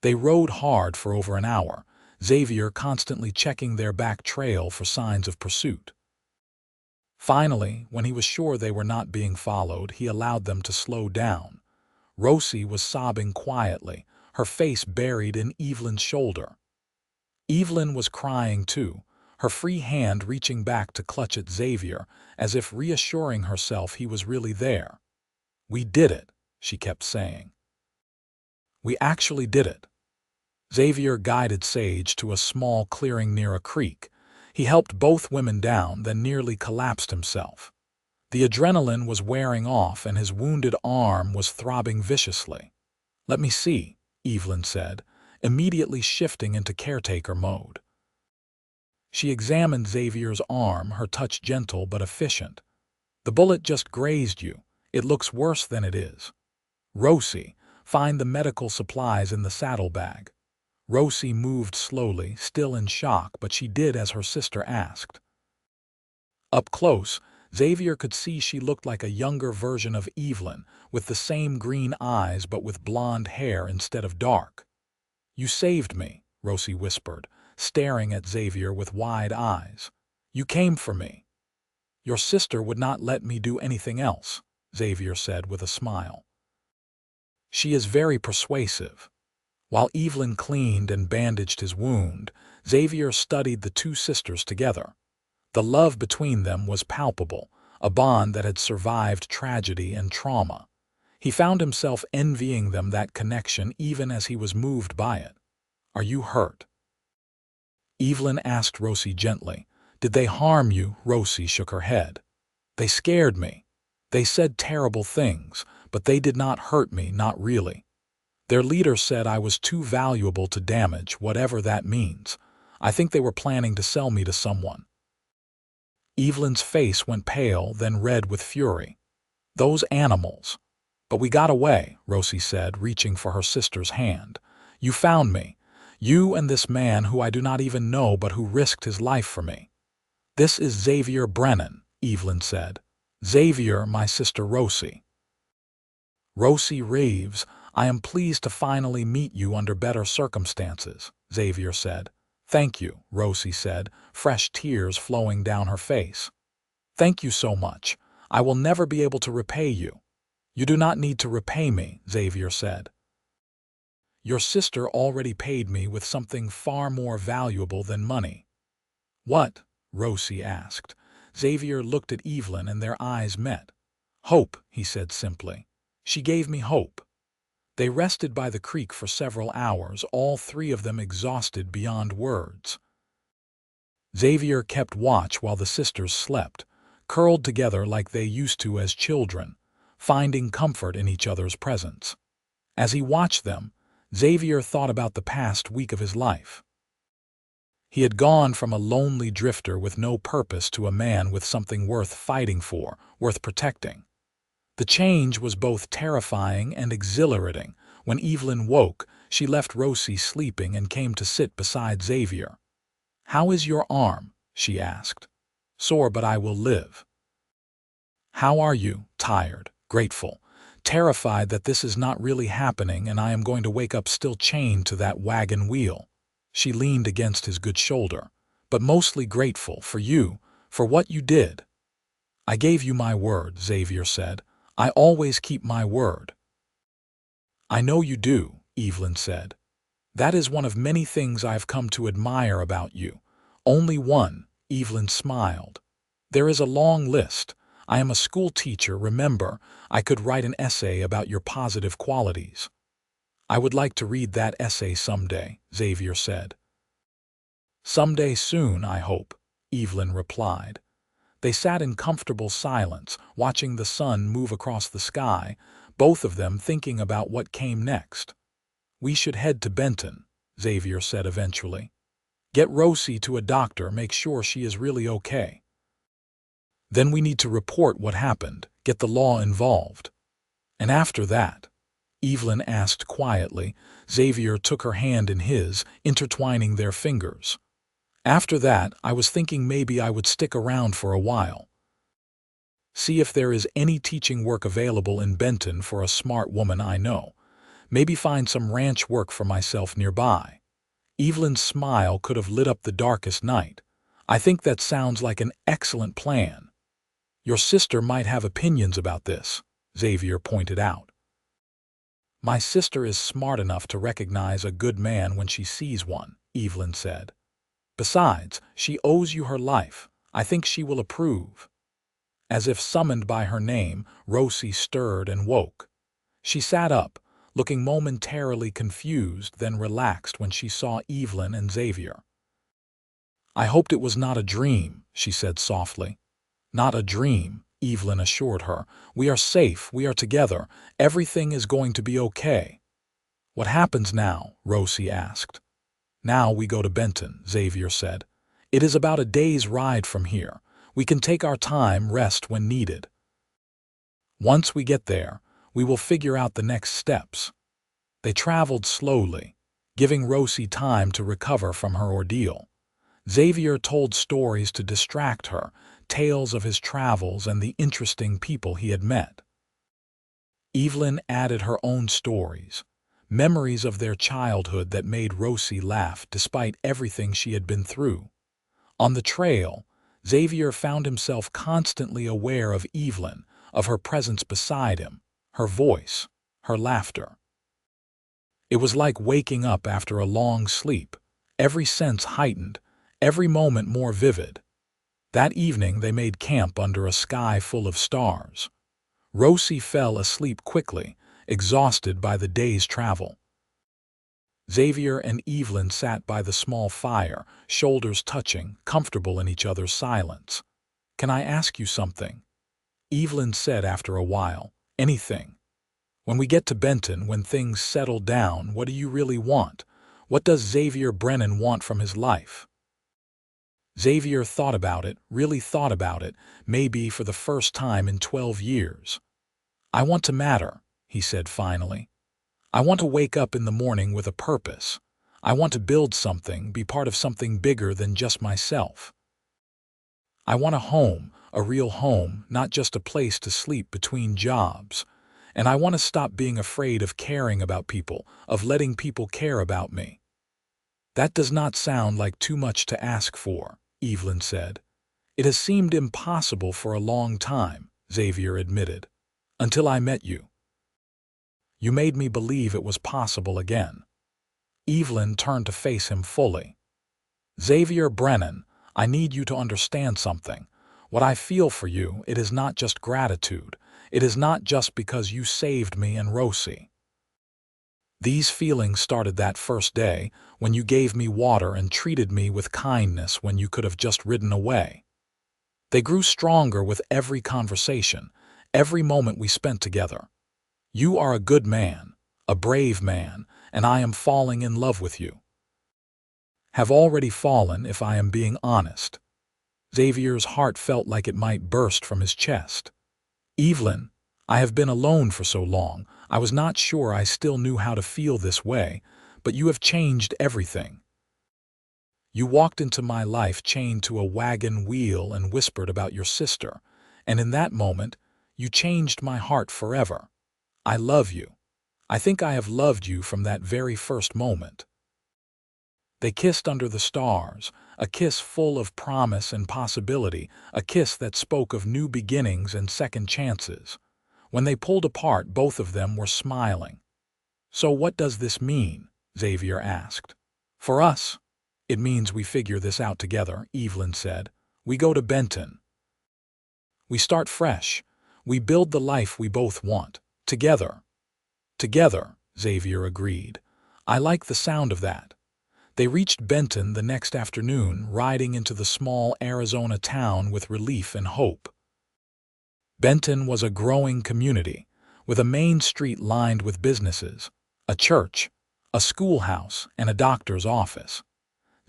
They rode hard for over an hour, Xavier constantly checking their back trail for signs of pursuit. Finally, when he was sure they were not being followed, he allowed them to slow down. Rosie was sobbing quietly, her face buried in Evelyn's shoulder. Evelyn was crying too, her free hand reaching back to clutch at Xavier, as if reassuring herself he was really there. "We did it," she kept saying. "We actually did it." Xavier guided Sage to a small clearing near a creek. He helped both women down, then nearly collapsed himself. The adrenaline was wearing off and his wounded arm was throbbing viciously. "Let me see," Evelyn said, immediately shifting into caretaker mode. She examined Xavier's arm, her touch gentle but efficient. "The bullet just grazed you. It looks worse than it is. Rosie, find the medical supplies in the saddlebag." Rosie moved slowly, still in shock, but she did as her sister asked. Up close, Xavier could see she looked like a younger version of Evelyn, with the same green eyes but with blonde hair instead of dark. "You saved me," Rosie whispered, staring at Xavier with wide eyes. "You came for me." "Your sister would not let me do anything else," Xavier said with a smile. "She is very persuasive." While Evelyn cleaned and bandaged his wound, Xavier studied the two sisters together. The love between them was palpable, a bond that had survived tragedy and trauma. He found himself envying them that connection even as he was moved by it. "Are you hurt?" Evelyn asked Rosie gently. "Did they harm you?" Rosie shook her head. "They scared me. They said terrible things, but they did not hurt me, not really. Their leader said I was too valuable to damage, whatever that means. I think they were planning to sell me to someone." Evelyn's face went pale, then red with fury. "Those animals." "But we got away," Rosie said, reaching for her sister's hand. "You found me. You and this man who I do not even know but who risked his life for me." "This is Xavier Brennan," Evelyn said. "Xavier, my sister Rosie." "Rosie Reeves, I am pleased to finally meet you under better circumstances," Xavier said. "Thank you," Rosie said, fresh tears flowing down her face. "Thank you so much. I will never be able to repay you." "You do not need to repay me," Xavier said. "Your sister already paid me with something far more valuable than money." "What?" Rosie asked. Xavier looked at Evelyn and their eyes met. "Hope," he said simply. "She gave me hope." They rested by the creek for several hours, all three of them exhausted beyond words. Xavier kept watch while the sisters slept, curled together like they used to as children, finding comfort in each other's presence. As he watched them, Xavier thought about the past week of his life. He had gone from a lonely drifter with no purpose to a man with something worth fighting for, worth protecting. The change was both terrifying and exhilarating. When Evelyn woke, she left Rosie sleeping and came to sit beside Xavier. "How is your arm?" she asked. "Sore, but I will live." "How are you?" "Tired, grateful, terrified that this is not really happening and I am going to wake up still chained to that wagon wheel." She leaned against his good shoulder. "But mostly grateful for you, for what you did." "I gave you my word," Xavier said. "I always keep my word." "I know you do," Evelyn said. "That is one of many things I have come to admire about you." "Only one," Evelyn smiled. "There is a long list. I am a school teacher, remember. I could write an essay about your positive qualities." "I would like to read that essay someday," Xavier said. "Someday soon, I hope," Evelyn replied. They sat in comfortable silence, watching the sun move across the sky, both of them thinking about what came next. "We should head to Benton," Xavier said eventually. "Get Rosie to a doctor, make sure she is really okay. Then we need to report what happened, get the law involved." "And after that?" Evelyn asked quietly. Xavier took her hand in his, intertwining their fingers. "After that, I was thinking maybe I would stick around for a while." See if there is any teaching work available in Benton for a smart woman I know. Maybe find some ranch work for myself nearby." Evelyn's smile could have lit up the darkest night. "I think that sounds like an excellent plan." "Your sister might have opinions about this," Xavier pointed out. "My sister is smart enough to recognize a good man when she sees one," Evelyn said. "Besides, she owes you her life. I think she will approve." As if summoned by her name, Rosie stirred and woke. She sat up, looking momentarily confused, then relaxed when she saw Evelyn and Xavier. "I hoped it was not a dream," she said softly. "Not a dream," Evelyn assured her. "We are safe, we are together, everything is going to be okay." "What happens now?" Rosie asked. "Now we go to Benton," Xavier said. "It is about a day's ride from here. We can take our time, rest when needed. Once we get there, we will figure out the next steps." They traveled slowly, giving Rosie time to recover from her ordeal. Xavier told stories to distract her, tales of his travels and the interesting people he had met. Evelyn added her own stories, memories of their childhood that made Rosie laugh despite everything she had been through. On the trail, Xavier found himself constantly aware of Evelyn, of her presence beside him, her voice, her laughter. It was like waking up after a long sleep, every sense heightened, every moment more vivid. That evening they made camp under a sky full of stars. Rosie fell asleep quickly, exhausted by the day's travel. Xavier and Evelyn sat by the small fire, shoulders touching, comfortable in each other's silence. "Can I ask you something?" Evelyn said after a while. "Anything. When we get to Benton, when things settle down, what do you really want? What does Xavier Brennan want from his life?" Xavier thought about it, really thought about it, maybe for the first time in 12 years. "I want to matter," he said finally. "I want to wake up in the morning with a purpose. I want to build something, be part of something bigger than just myself. I want a home, a real home, not just a place to sleep between jobs. And I want to stop being afraid of caring about people, of letting people care about me." "That does not sound like too much to ask for," Evelyn said. "It has seemed impossible for a long time," Xavier admitted. "Until I met you. You made me believe it was possible again." Evelyn turned to face him fully. "Xavier Brennan, I need you to understand something. What I feel for you, it is not just gratitude. It is not just because you saved me and Rosie. These feelings started that first day, when you gave me water and treated me with kindness when you could have just ridden away. They grew stronger with every conversation, every moment we spent together. You are a good man, a brave man, and I am falling in love with you. Have already fallen, if I am being honest." Xavier's heart felt like it might burst from his chest. "Evelyn, I have been alone for so long, I was not sure I still knew how to feel this way, but you have changed everything. You walked into my life chained to a wagon wheel and whispered about your sister, and in that moment, you changed my heart forever. I love you. I think I have loved you from that very first moment." They kissed under the stars, a kiss full of promise and possibility, a kiss that spoke of new beginnings and second chances. When they pulled apart, both of them were smiling. "So what does this mean?" Xavier asked. "For us, it means we figure this out together," Evelyn said. "We go to Benton. We start fresh. We build the life we both want. Together." "Together," Xavier agreed. "I like the sound of that." They reached Benton the next afternoon, riding into the small Arizona town with relief and hope. Benton was a growing community, with a main street lined with businesses, a church, a schoolhouse, and a doctor's office.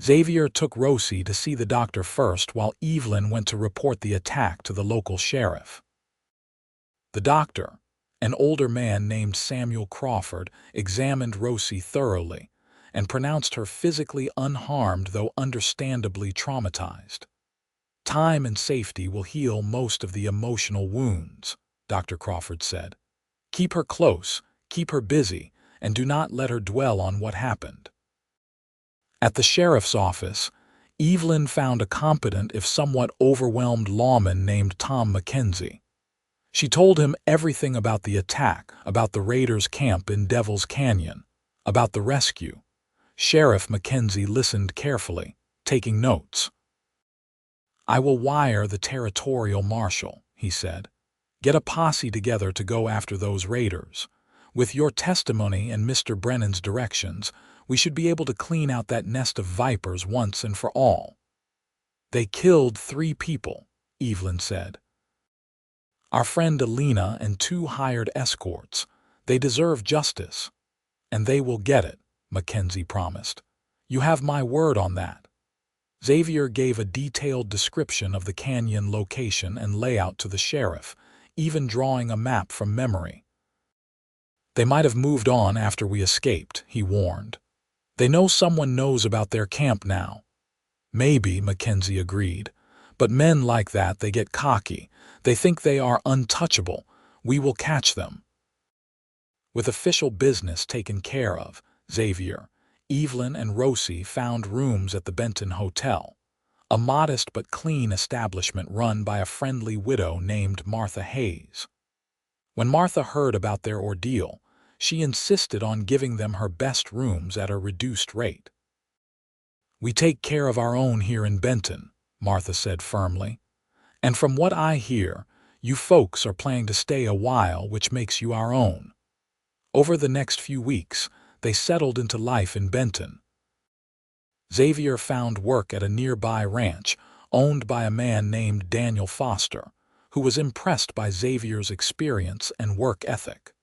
Xavier took Rosie to see the doctor first, while Evelyn went to report the attack to the local sheriff. The doctor, an older man named Samuel Crawford, examined Rosie thoroughly and pronounced her physically unharmed, though understandably traumatized. Time and safety will heal most of the emotional wounds, Dr. Crawford said. Keep her close, keep her busy, and do not let her dwell on what happened. At the sheriff's office, Evelyn found a competent if somewhat overwhelmed lawman named Tom Mackenzie. She told him everything about the attack, about the raiders' camp in Devil's Canyon, about the rescue. Sheriff Mackenzie listened carefully, taking notes. "I will wire the territorial marshal," he said. "Get a posse together to go after those raiders. With your testimony and Mr. Brennan's directions, we should be able to clean out that nest of vipers once and for all." "They killed 3 people," Evelyn said. "Our friend Alina and 2 hired escorts. They deserve justice." "And they will get it," Mackenzie promised. "You have my word on that." Xavier gave a detailed description of the canyon location and layout to the sheriff, even drawing a map from memory. "They might have moved on after we escaped," he warned. "They know someone knows about their camp now." "Maybe," Mackenzie agreed. "But men like that, they get cocky. They think they are untouchable. We will catch them." With official business taken care of, Xavier, Evelyn, and Rosie found rooms at the Benton Hotel, a modest but clean establishment run by a friendly widow named Martha Hayes. When Martha heard about their ordeal, she insisted on giving them her best rooms at a reduced rate. "We take care of our own here in Benton," Martha said firmly. "And from what I hear, you folks are planning to stay a while, which makes you our own." Over the next few weeks, they settled into life in Benton. Xavier found work at a nearby ranch owned by a man named Daniel Foster, who was impressed by Xavier's experience and work ethic.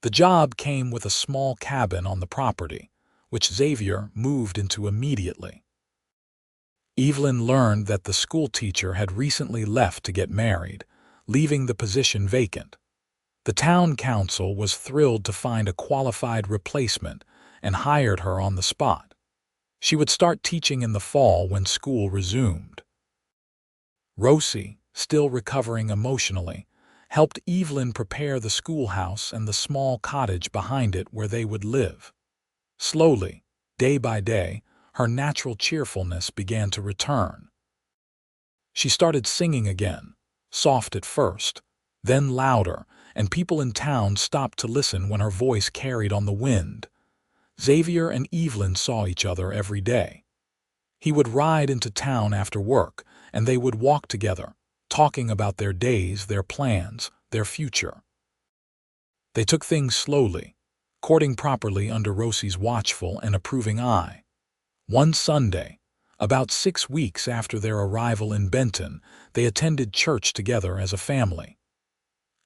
The job came with a small cabin on the property, which Xavier moved into immediately. Evelyn learned that the schoolteacher had recently left to get married, leaving the position vacant. The town council was thrilled to find a qualified replacement and hired her on the spot. She would start teaching in the fall when school resumed. Rosie, still recovering emotionally, helped Evelyn prepare the schoolhouse and the small cottage behind it where they would live. Slowly, day by day, her natural cheerfulness began to return. She started singing again, soft at first, then louder, and people in town stopped to listen when her voice carried on the wind. Xavier and Evelyn saw each other every day. He would ride into town after work, and they would walk together, talking about their days, their plans, their future. They took things slowly, courting properly under Rosie's watchful and approving eye. One Sunday, about 6 weeks after their arrival in Benton, they attended church together as a family.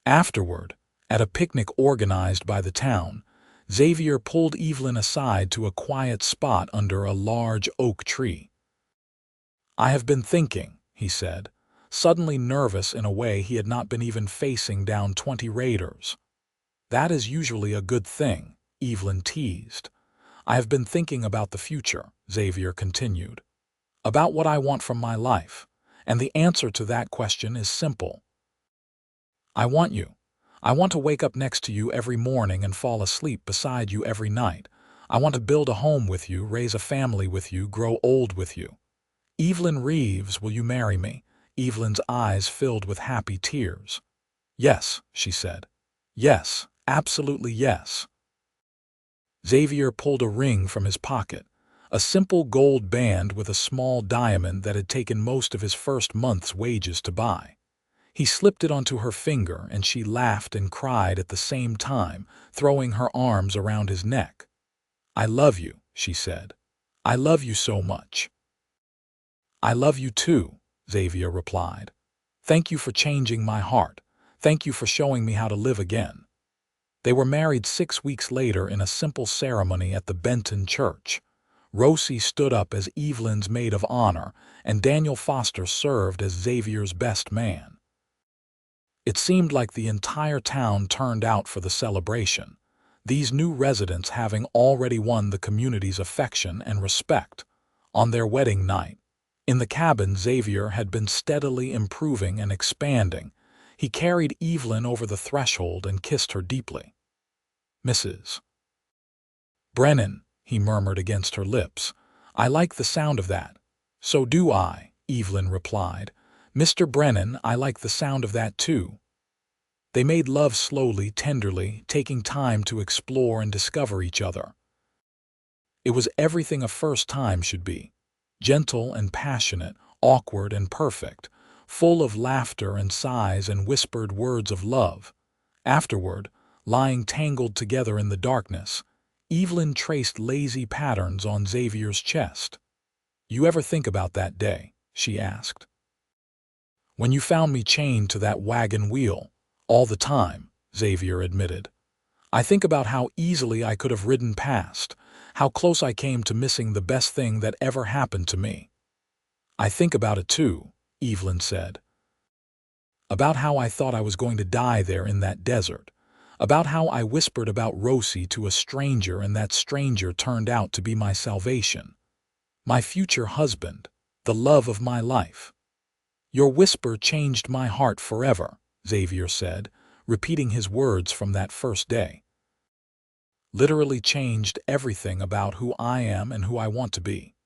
Afterward, at a picnic organized by the town, Xavier pulled Evelyn aside to a quiet spot under a large oak tree. "I have been thinking," he said, suddenly nervous in a way he had not been even facing down 20 raiders. "That is usually a good thing," Evelyn teased. "I have been thinking about the future," Xavier continued, "about what I want from my life, and the answer to that question is simple. I want you. I want to wake up next to you every morning and fall asleep beside you every night. I want to build a home with you, raise a family with you, grow old with you. Evelyn Reeves, will you marry me?" Evelyn's eyes filled with happy tears. "Yes," she said. "Yes, absolutely yes." Xavier pulled a ring from his pocket, a simple gold band with a small diamond that had taken most of his first month's wages to buy. He slipped it onto her finger, and she laughed and cried at the same time, throwing her arms around his neck. "I love you," she said. "I love you so much." "I love you too," Xavier replied. "Thank you for changing my heart. Thank you for showing me how to live again." They were married 6 weeks later in a simple ceremony at the Benton church. Rosie stood up as Evelyn's maid of honor, and Daniel Foster served as Xavier's best man. It seemed like the entire town turned out for the celebration, these new residents having already won the community's affection and respect. On their wedding night, In the cabin, Xavier had been steadily improving and expanding. He carried Evelyn over the threshold and kissed her deeply. "Mrs. Brennan," he murmured against her lips. "I like the sound of that." "So do I," Evelyn replied. "Mr. Brennan, I like the sound of that too." They made love slowly, tenderly, taking time to explore and discover each other. It was everything a first time should be. Gentle and passionate, awkward and perfect, full of laughter and sighs and whispered words of love. Afterward, lying tangled together in the darkness, Evelyn traced lazy patterns on Xavier's chest. "You ever think about that day?" she asked. "When you found me chained to that wagon wheel?" "All the time," Xavier admitted. "I think about how easily I could have ridden past, how close I came to missing the best thing that ever happened to me." "I think about it too," Evelyn said. "About how I thought I was going to die there in that desert. About how I whispered about Rosie to a stranger and that stranger turned out to be my salvation. My future husband, the love of my life." "Your whisper changed my heart forever," Xavier said, repeating his words from that first day. "Literally changed everything about who I am and who I want to be."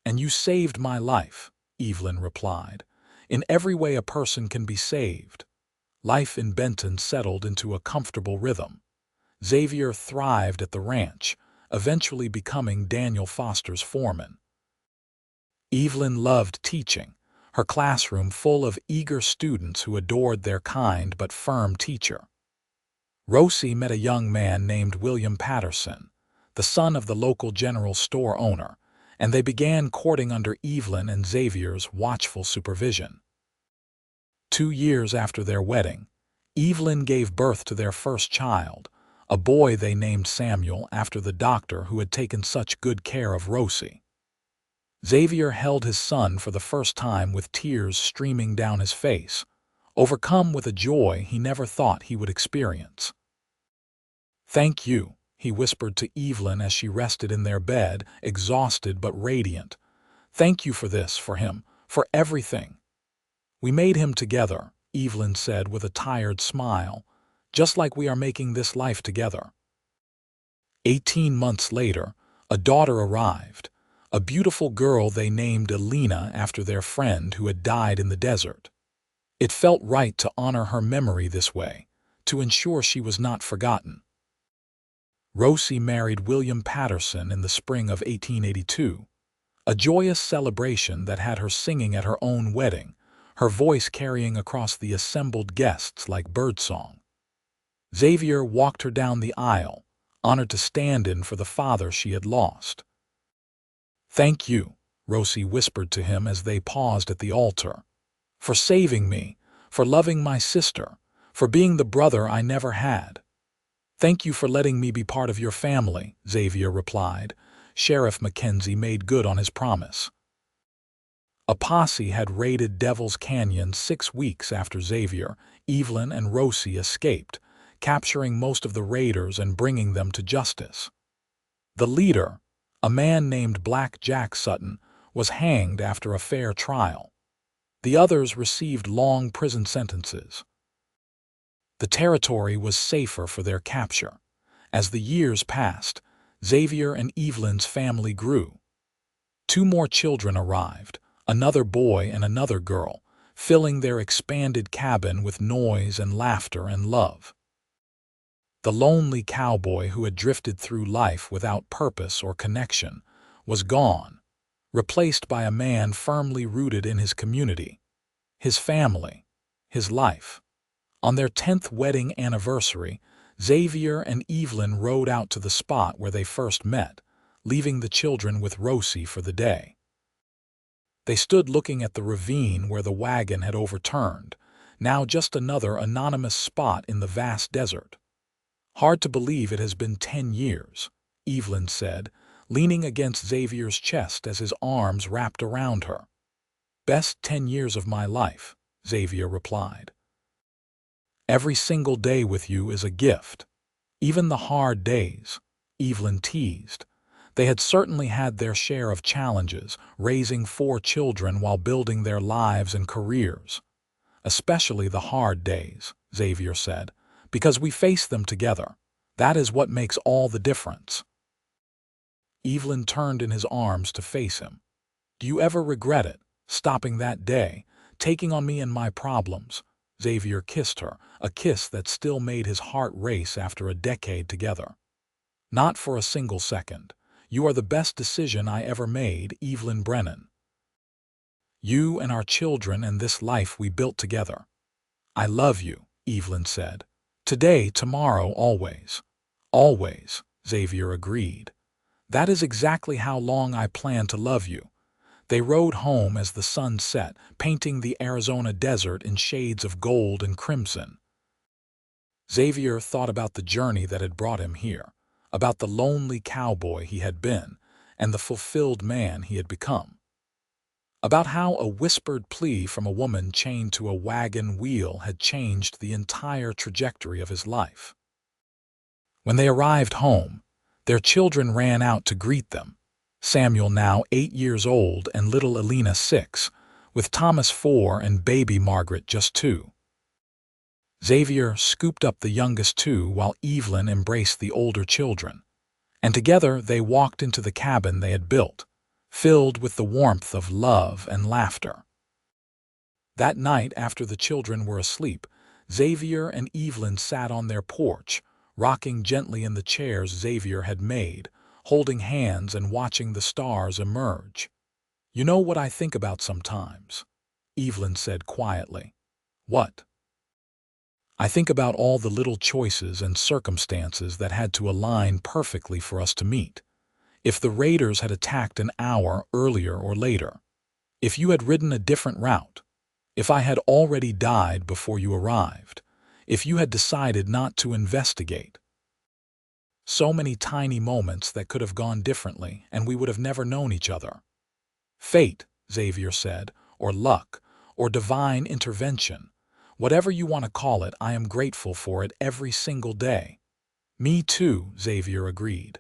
"And you saved my life," Evelyn replied. "In every way a person can be saved." Life in Benton settled into a comfortable rhythm. Xavier thrived at the ranch, eventually becoming Daniel Foster's foreman. Evelyn loved teaching, her classroom full of eager students who adored their kind but firm teacher. Rosie met a young man named William Patterson, the son of the local general store owner, and they began courting under Evelyn and Xavier's watchful supervision. 2 years after their wedding, Evelyn gave birth to their first child, a boy they named Samuel after the doctor who had taken such good care of Rosie. Xavier held his son for the first time with tears streaming down his face, overcome with a joy he never thought he would experience. "Thank you," he whispered to Evelyn as she rested in their bed, exhausted but radiant. "Thank you for this, for him, for everything." "We made him together," Evelyn said with a tired smile, "just like we are making this life together." 18 months later, a daughter arrived, a beautiful girl they named Elena after their friend who had died in the desert. It felt right to honor her memory this way, to ensure she was not forgotten. Rosie married William Patterson in the spring of 1882, a joyous celebration that had her singing at her own wedding, her voice carrying across the assembled guests like birdsong. Xavier walked her down the aisle, honored to stand in for the father she had lost. "Thank you," Rosie whispered to him as they paused at the altar, "for saving me, for loving my sister, for being the brother I never had." "Thank you for letting me be part of your family," Xavier replied. Sheriff Mackenzie made good on his promise. A posse had raided Devil's Canyon 6 weeks after Xavier, Evelyn, and Rosie escaped, capturing most of the raiders and bringing them to justice. The leader, a man named Black Jack Sutton, was hanged after a fair trial. The others received long prison sentences. The territory was safer for their capture. As the years passed, Xavier and Evelyn's family grew. 2 more children arrived, another boy and another girl, filling their expanded cabin with noise and laughter and love. The lonely cowboy who had drifted through life without purpose or connection was gone, replaced by a man firmly rooted in his community, his family, his life. On their 10th wedding anniversary, Xavier and Evelyn rode out to the spot where they first met, leaving the children with Rosie for the day. They stood looking at the ravine where the wagon had overturned, now just another anonymous spot in the vast desert. "Hard to believe it has been 10 years, Evelyn said, leaning against Xavier's chest as his arms wrapped around her. "Best 10 years of my life," Xavier replied. "Every single day with you is a gift. Even the hard days," Evelyn teased. They had certainly had their share of challenges, raising 4 children while building their lives and careers. Especially the hard days, Xavier said, because we face them together. That is what makes all the difference. Evelyn turned in his arms to face him. Do you ever regret it, stopping that day, taking on me and my problems? Xavier kissed her, a kiss that still made his heart race after a decade together. Not for a single second. You are the best decision I ever made, Evelyn Brennan. You and our children and this life we built together. I love you, Evelyn said. Today, tomorrow, always. Always, Xavier agreed. That is exactly how long I plan to love you. They rode home as the sun set, painting the Arizona desert in shades of gold and crimson. Xavier thought about the journey that had brought him here, about the lonely cowboy he had been, and the fulfilled man he had become. About how a whispered plea from a woman chained to a wagon wheel had changed the entire trajectory of his life. When they arrived home, their children ran out to greet them. Samuel, now 8 years old, and little Elena, 6, with Thomas, 4, and baby Margaret, just 2. Xavier scooped up the youngest 2 while Evelyn embraced the older children, and together they walked into the cabin they had built, filled with the warmth of love and laughter. That night, after the children were asleep, Xavier and Evelyn sat on their porch, rocking gently in the chairs Xavier had made, holding hands and watching the stars emerge. You know what I think about sometimes, Evelyn said quietly. What? I think about all the little choices and circumstances that had to align perfectly for us to meet. If the raiders had attacked an hour earlier or later, if you had ridden a different route, if I had already died before you arrived, if you had decided not to investigate. So many tiny moments that could have gone differently, and we would have never known each other. Fate, Xavier said, or luck, or divine intervention. Whatever you want to call it, I am grateful for it every single day. Me too, Xavier agreed.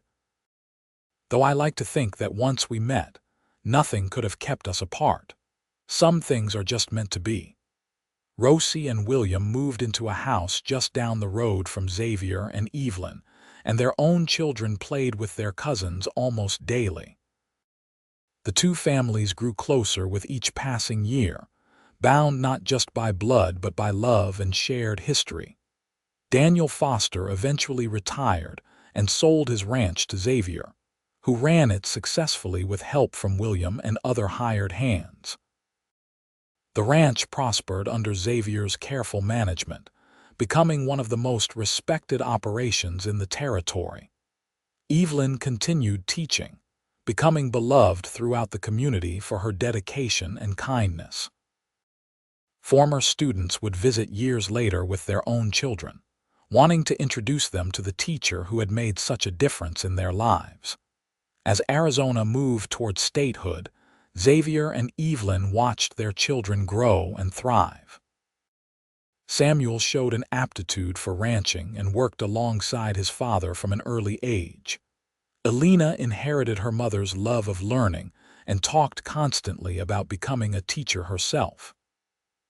Though I like to think that once we met, nothing could have kept us apart. Some things are just meant to be. Rosie and William moved into a house just down the road from Xavier and Evelyn, and their own children played with their cousins almost daily. The 2 families grew closer with each passing year, bound not just by blood but by love and shared history. Daniel Foster eventually retired and sold his ranch to Xavier, who ran it successfully with help from William and other hired hands. The ranch prospered under Xavier's careful management, becoming one of the most respected operations in the territory. Evelyn continued teaching, becoming beloved throughout the community for her dedication and kindness. Former students would visit years later with their own children, wanting to introduce them to the teacher who had made such a difference in their lives. As Arizona moved toward statehood, Xavier and Evelyn watched their children grow and thrive. Samuel showed an aptitude for ranching and worked alongside his father from an early age. Elena inherited her mother's love of learning and talked constantly about becoming a teacher herself.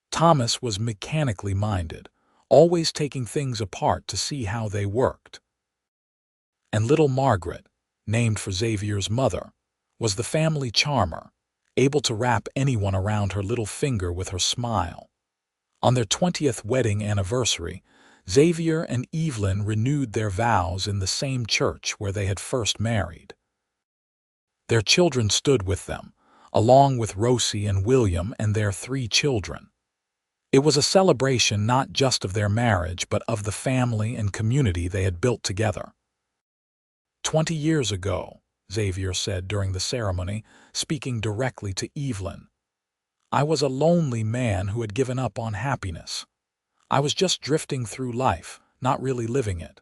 Thomas was mechanically minded, always taking things apart to see how they worked. And little Margaret, named for Xavier's mother, was the family charmer, able to wrap anyone around her little finger with her smile. On their 20th wedding anniversary, Xavier and Evelyn renewed their vows in the same church where they had first married. Their children stood with them, along with Rosie and William and their 3 children. It was a celebration not just of their marriage but of the family and community they had built together. 20 years ago, Xavier said during the ceremony, speaking directly to Evelyn, I was a lonely man who had given up on happiness. I was just drifting through life, not really living it.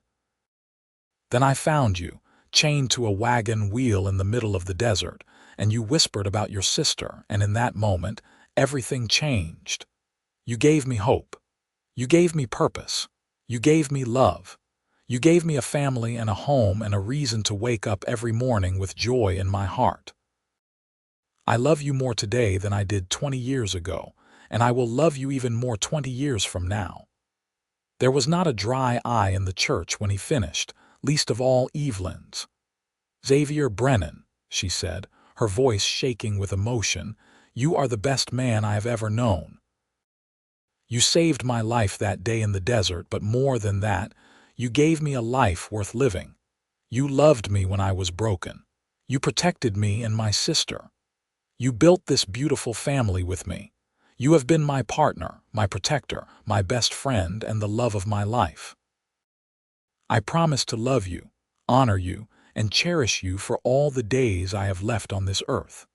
Then I found you, chained to a wagon wheel in the middle of the desert, and you whispered about your sister, and in that moment, everything changed. You gave me hope. You gave me purpose. You gave me love. You gave me a family and a home and a reason to wake up every morning with joy in my heart. I love you more today than I did 20 years ago, and I will love you even more 20 years from now." There was not a dry eye in the church when he finished, least of all Evelyn's. "Xavier Brennan," she said, her voice shaking with emotion, "you are the best man I have ever known. You saved my life that day in the desert, but more than that, you gave me a life worth living. You loved me when I was broken. You protected me and my sister. You built this beautiful family with me. You have been my partner, my protector, my best friend, and the love of my life. I promise to love you, honor you, and cherish you for all the days I have left on this earth."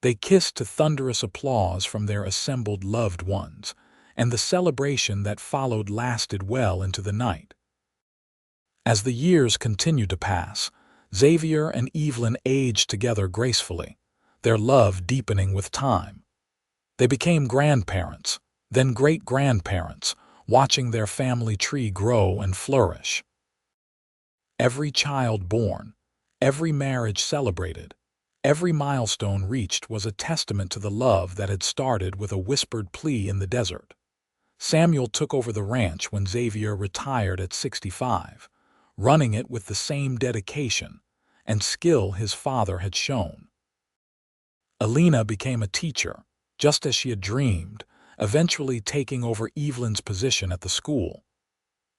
They kissed to thunderous applause from their assembled loved ones, and the celebration that followed lasted well into the night. As the years continued to pass, Xavier and Evelyn aged together gracefully, their love deepening with time. They became grandparents, then great-grandparents, watching their family tree grow and flourish. Every child born, every marriage celebrated, every milestone reached was a testament to the love that had started with a whispered plea in the desert. Samuel took over the ranch when Xavier retired at 65, running it with the same dedication and skill his father had shown. Elena became a teacher, just as she had dreamed, eventually taking over Evelyn's position at the school.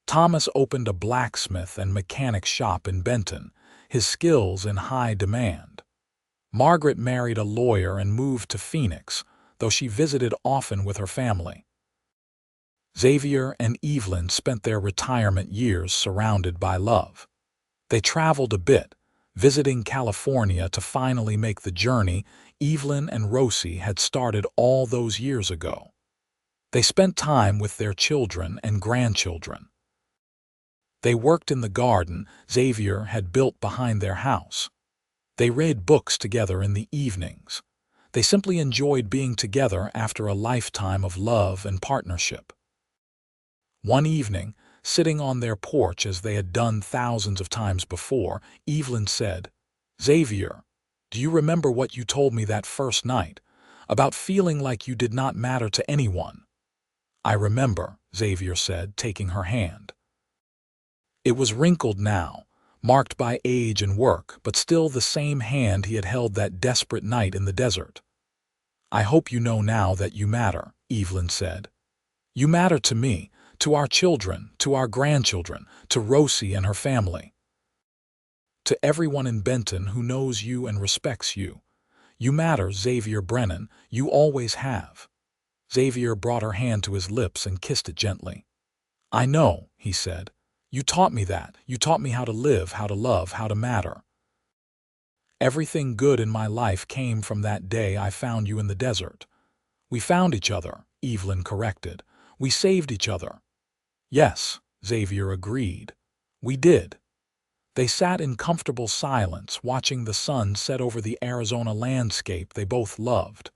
Thomas opened a blacksmith and mechanic shop in Benton, his skills in high demand. Margaret married a lawyer and moved to Phoenix, though she visited often with her family. Xavier and Evelyn spent their retirement years surrounded by love. They traveled a bit, visiting California to finally make the journey Evelyn and Rosie had started all those years ago. They spent time with their children and grandchildren. They worked in the garden Xavier had built behind their house. They read books together in the evenings. They simply enjoyed being together after a lifetime of love and partnership. One evening, sitting on their porch as they had done thousands of times before, Evelyn said, "Xavier, do you remember what you told me that first night, about feeling like you did not matter to anyone?" "I remember," Xavier said, taking her hand. It was wrinkled now, marked by age and work, but still the same hand he had held that desperate night in the desert. "I hope you know now that you matter," Evelyn said. "You matter to me, to our children, to our grandchildren, to Rosie and her family. To everyone in Benton who knows you and respects you. You matter, Xavier Brennan, you always have." Xavier brought her hand to his lips and kissed it gently. "I know," he said. "You taught me that. You taught me how to live, how to love, how to matter. Everything good in my life came from that day I found you in the desert." "We found each other," Evelyn corrected. "We saved each other." "Yes," Xavier agreed. "We did." They sat in comfortable silence, watching the sun set over the Arizona landscape they both loved.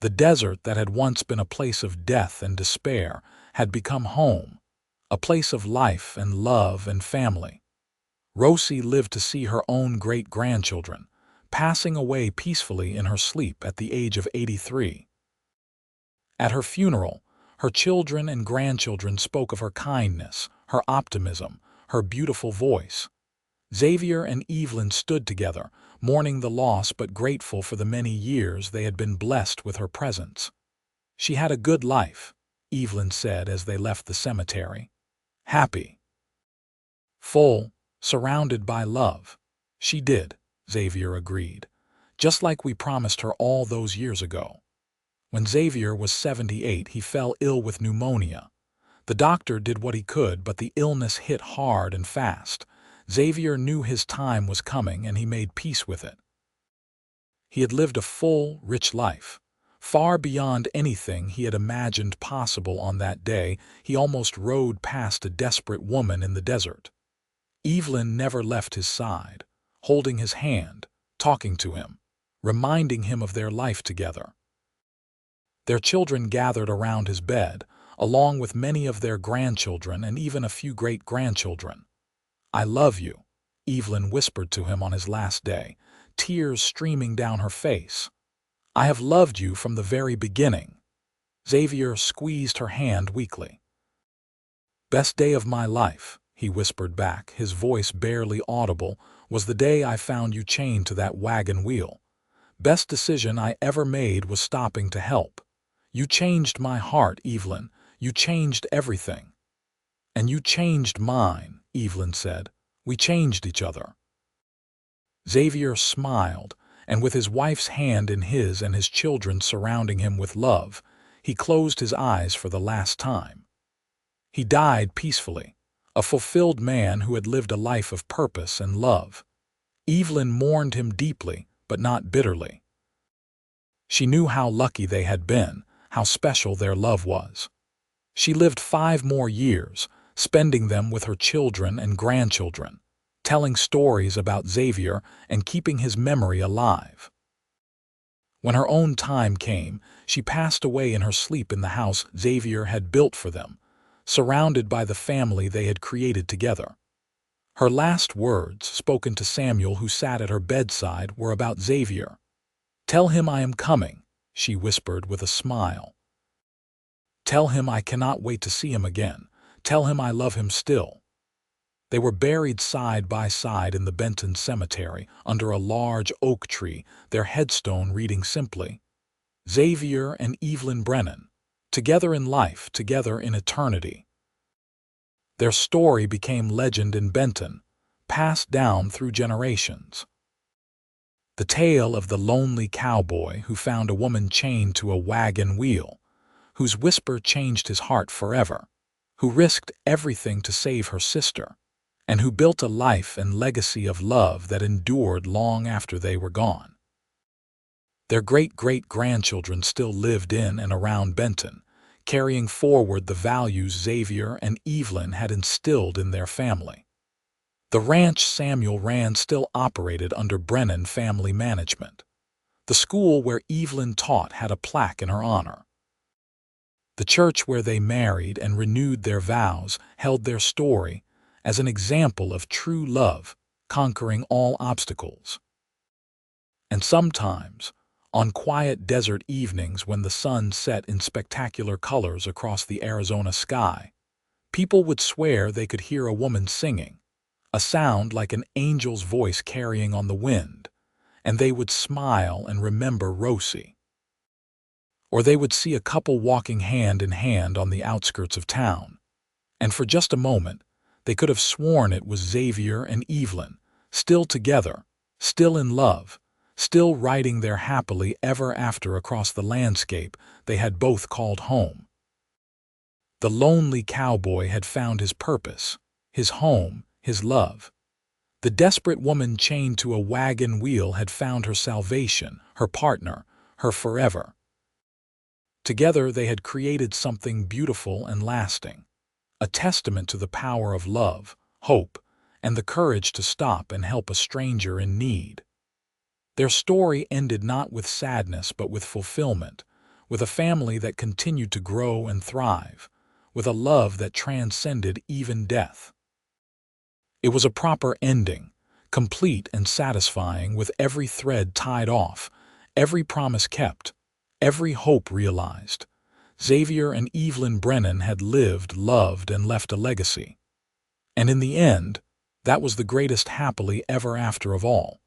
The desert that had once been a place of death and despair had become home, a place of life and love and family. Rosie lived to see her own great-grandchildren, passing away peacefully in her sleep at the age of 83. At her funeral, her children and grandchildren spoke of her kindness, her optimism, her beautiful voice. Xavier and Evelyn stood together, mourning the loss but grateful for the many years they had been blessed with her presence. "She had a good life," Evelyn said as they left the cemetery. "Happy. Full, surrounded by love." "She did," Xavier agreed, "just like we promised her all those years ago." When Xavier was 78, he fell ill with pneumonia. The doctor did what he could, but the illness hit hard and fast. Xavier knew his time was coming, and he made peace with it. He had lived a full, rich life. Far beyond anything he had imagined possible on that day, he almost rode past a desperate woman in the desert. Evelyn never left his side, holding his hand, talking to him, reminding him of their life together. Their children gathered around his bed, along with many of their grandchildren and even a few great-grandchildren. "I love you," Evelyn whispered to him on his last day, tears streaming down her face. "I have loved you from the very beginning." Xavier squeezed her hand weakly. "Best day of my life," he whispered back, his voice barely audible, "was the day I found you chained to that wagon wheel. Best decision I ever made was stopping to help. You changed my heart, Evelyn. You changed everything." "And you changed mine," Evelyn said. "We changed each other." Xavier smiled, and with his wife's hand in his and his children surrounding him with love, he closed his eyes for the last time. He died peacefully, a fulfilled man who had lived a life of purpose and love. Evelyn mourned him deeply, but not bitterly. She knew how lucky they had been, how special their love was. She lived 5 more years, spending them with her children and grandchildren, telling stories about Xavier and keeping his memory alive. When her own time came, she passed away in her sleep in the house Xavier had built for them, surrounded by the family they had created together. Her last words, spoken to Samuel who sat at her bedside, were about Xavier. "Tell him I am coming," she whispered with a smile. "Tell him I cannot wait to see him again. Tell him I love him still." They were buried side by side in the Benton Cemetery, under a large oak tree, their headstone reading simply, "Xavier and Evelyn Brennan, together in life, together in eternity." Their story became legend in Benton, passed down through generations. The tale of the lonely cowboy who found a woman chained to a wagon wheel, whose whisper changed his heart forever, who risked everything to save her sister, and who built a life and legacy of love that endured long after they were gone. Their great-great-grandchildren still lived in and around Benton, carrying forward the values Xavier and Evelyn had instilled in their family. The ranch Samuel ran still operated under Brennan family management. The school where Evelyn taught had a plaque in her honor. The church where they married and renewed their vows held their story as an example of true love, conquering all obstacles. And sometimes, on quiet desert evenings when the sun set in spectacular colors across the Arizona sky, people would swear they could hear a woman singing, a sound like an angel's voice carrying on the wind, and they would smile and remember Rosie. Or they would see a couple walking hand in hand on the outskirts of town, and for just a moment, they could have sworn it was Xavier and Evelyn, still together, still in love, still riding their happily ever after across the landscape they had both called home. The lonely cowboy had found his purpose, his home, his love. The desperate woman chained to a wagon wheel had found her salvation, her partner, her forever. Together they had created something beautiful and lasting, a testament to the power of love, hope, and the courage to stop and help a stranger in need. Their story ended not with sadness but with fulfillment, with a family that continued to grow and thrive, with a love that transcended even death. It was a proper ending, complete and satisfying, with every thread tied off, every promise kept, every hope realized. Xavier and Evelyn Brennan had lived, loved, and left a legacy. And in the end, that was the greatest happily ever after of all.